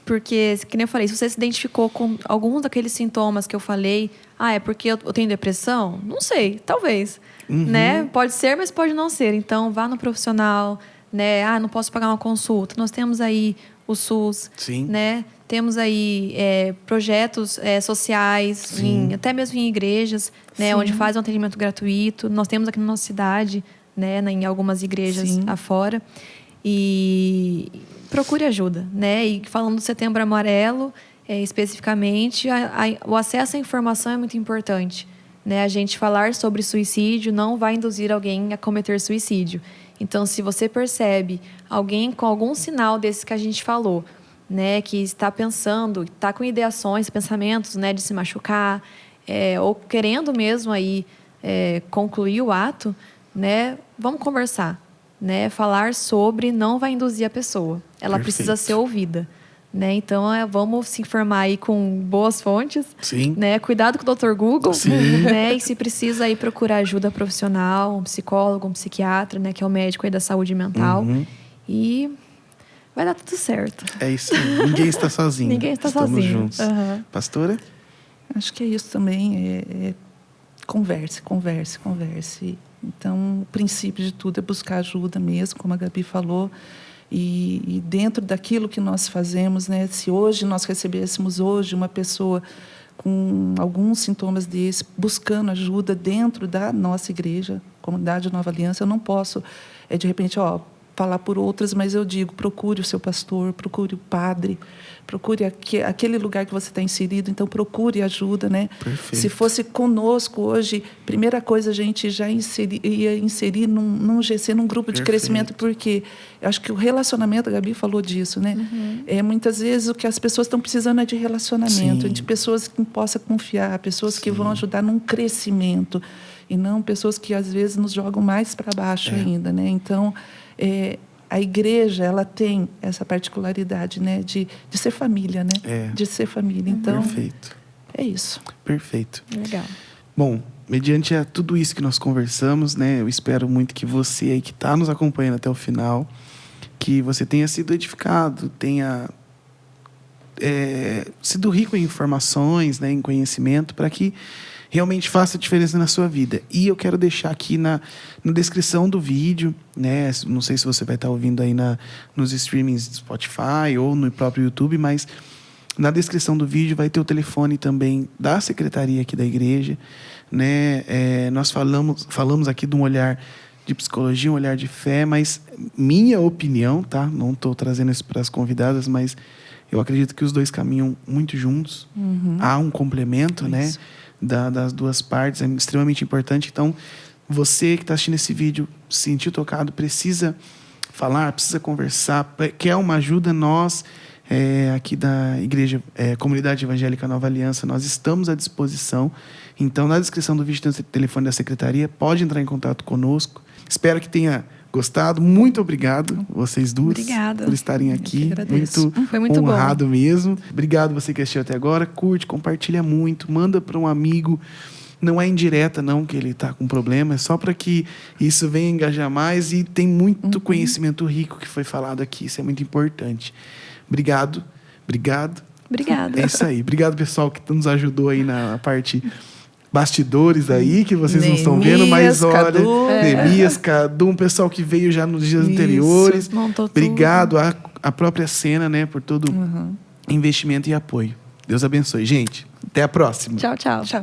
porque, que nem eu falei, se você se identificou com alguns daqueles sintomas que eu falei, é porque eu tenho depressão? Não sei, talvez, né? Pode ser, mas pode não ser. Então, vá no profissional, né? Não posso pagar uma consulta. Nós temos aí o SUS, né? Temos aí projetos sociais, até mesmo em igrejas, né? Onde faz um atendimento gratuito. Nós temos aqui na nossa cidade, né? Em algumas igrejas afora. E procure ajuda, né? E falando do Setembro Amarelo, especificamente, o acesso à informação é muito importante, né? A gente falar sobre suicídio não vai induzir alguém a cometer suicídio. Então, se você percebe alguém com algum sinal desses que a gente falou, né, que está pensando, está com ideações, pensamentos, né, de se machucar, ou querendo mesmo aí concluir o ato, né, vamos conversar, né? Falar sobre não vai induzir a pessoa. Ela precisa ser ouvida, né? Então, vamos se informar aí com boas fontes. Sim. Né? Cuidado com o Dr. Google. Sim. Né? E se precisa aí procurar ajuda profissional, um psicólogo, um psiquiatra, né? Que é o médico aí da saúde mental. E vai dar tudo certo. É isso aí. Ninguém está sozinho. Ninguém está Estamos sozinho. juntos. Pastora? Acho que é isso também. Converse. Então, o princípio de tudo é buscar ajuda mesmo, como a Gabi falou. E dentro daquilo que nós fazemos, né, se hoje nós recebêssemos uma pessoa com alguns sintomas desses, buscando ajuda dentro da nossa igreja, Comunidade Nova Aliança, eu não posso, de repente, falar por outras, mas eu digo, procure o seu pastor, procure o padre, procure aquele lugar que você está inserido, então procure ajuda, né? Perfeito. Se fosse conosco hoje, primeira coisa a gente já ia inserir num GC, num grupo de crescimento, porque eu acho que o relacionamento, a Gabi falou disso, né? Muitas vezes o que as pessoas estão precisando é de relacionamento, de pessoas que possam confiar, pessoas que vão ajudar num crescimento, e não pessoas que às vezes nos jogam mais para baixo ainda, né? Então, a igreja, ela tem essa particularidade, né, de ser família, né? De ser família. Então, perfeito. É isso. Perfeito. Legal. Bom, mediante tudo isso que nós conversamos, né, eu espero muito que você aí que está nos acompanhando até o final, que você tenha sido edificado, tenha sido rico em informações, né, em conhecimento, para que realmente faça diferença na sua vida. E eu quero deixar aqui na descrição do vídeo, né? Não sei se você vai estar ouvindo aí nos streamings do Spotify ou no próprio YouTube, mas na descrição do vídeo vai ter o telefone também da secretaria aqui da igreja, né? Nós falamos aqui de um olhar de psicologia, um olhar de fé, mas minha opinião, tá? Não estou trazendo isso para as convidadas, mas eu acredito que os dois caminham muito juntos. Há um complemento, né? Das duas partes, é extremamente importante. Então, você que está assistindo esse vídeo, se sentiu tocado, precisa falar, precisa conversar, quer uma ajuda, nós, aqui da Igreja, Comunidade Evangélica Nova Aliança, nós estamos à disposição. Então, na descrição do vídeo tem o telefone da secretaria, pode entrar em contato conosco. Espero que tenha gostado. Muito obrigado, vocês duas, Obrigada. por estarem aqui. Foi muito honrado bom. mesmo. Obrigado você que assistiu até agora. Curte, compartilha muito, manda para um amigo. Não é indireta, não, que ele está com problema. É só para que isso venha engajar mais. E tem muito conhecimento rico que foi falado aqui. Isso é muito importante. Obrigado. Obrigada. É isso aí. Obrigado, pessoal, que nos ajudou aí na parte bastidores aí, que vocês não estão vendo, mas olha, Cadu. Neemias, Cadu, um pessoal que veio já nos dias anteriores. Montou tudo. Obrigado à própria Cena, né, por todo investimento e apoio. Deus abençoe. Gente, até a próxima. Tchau, tchau. Tchau.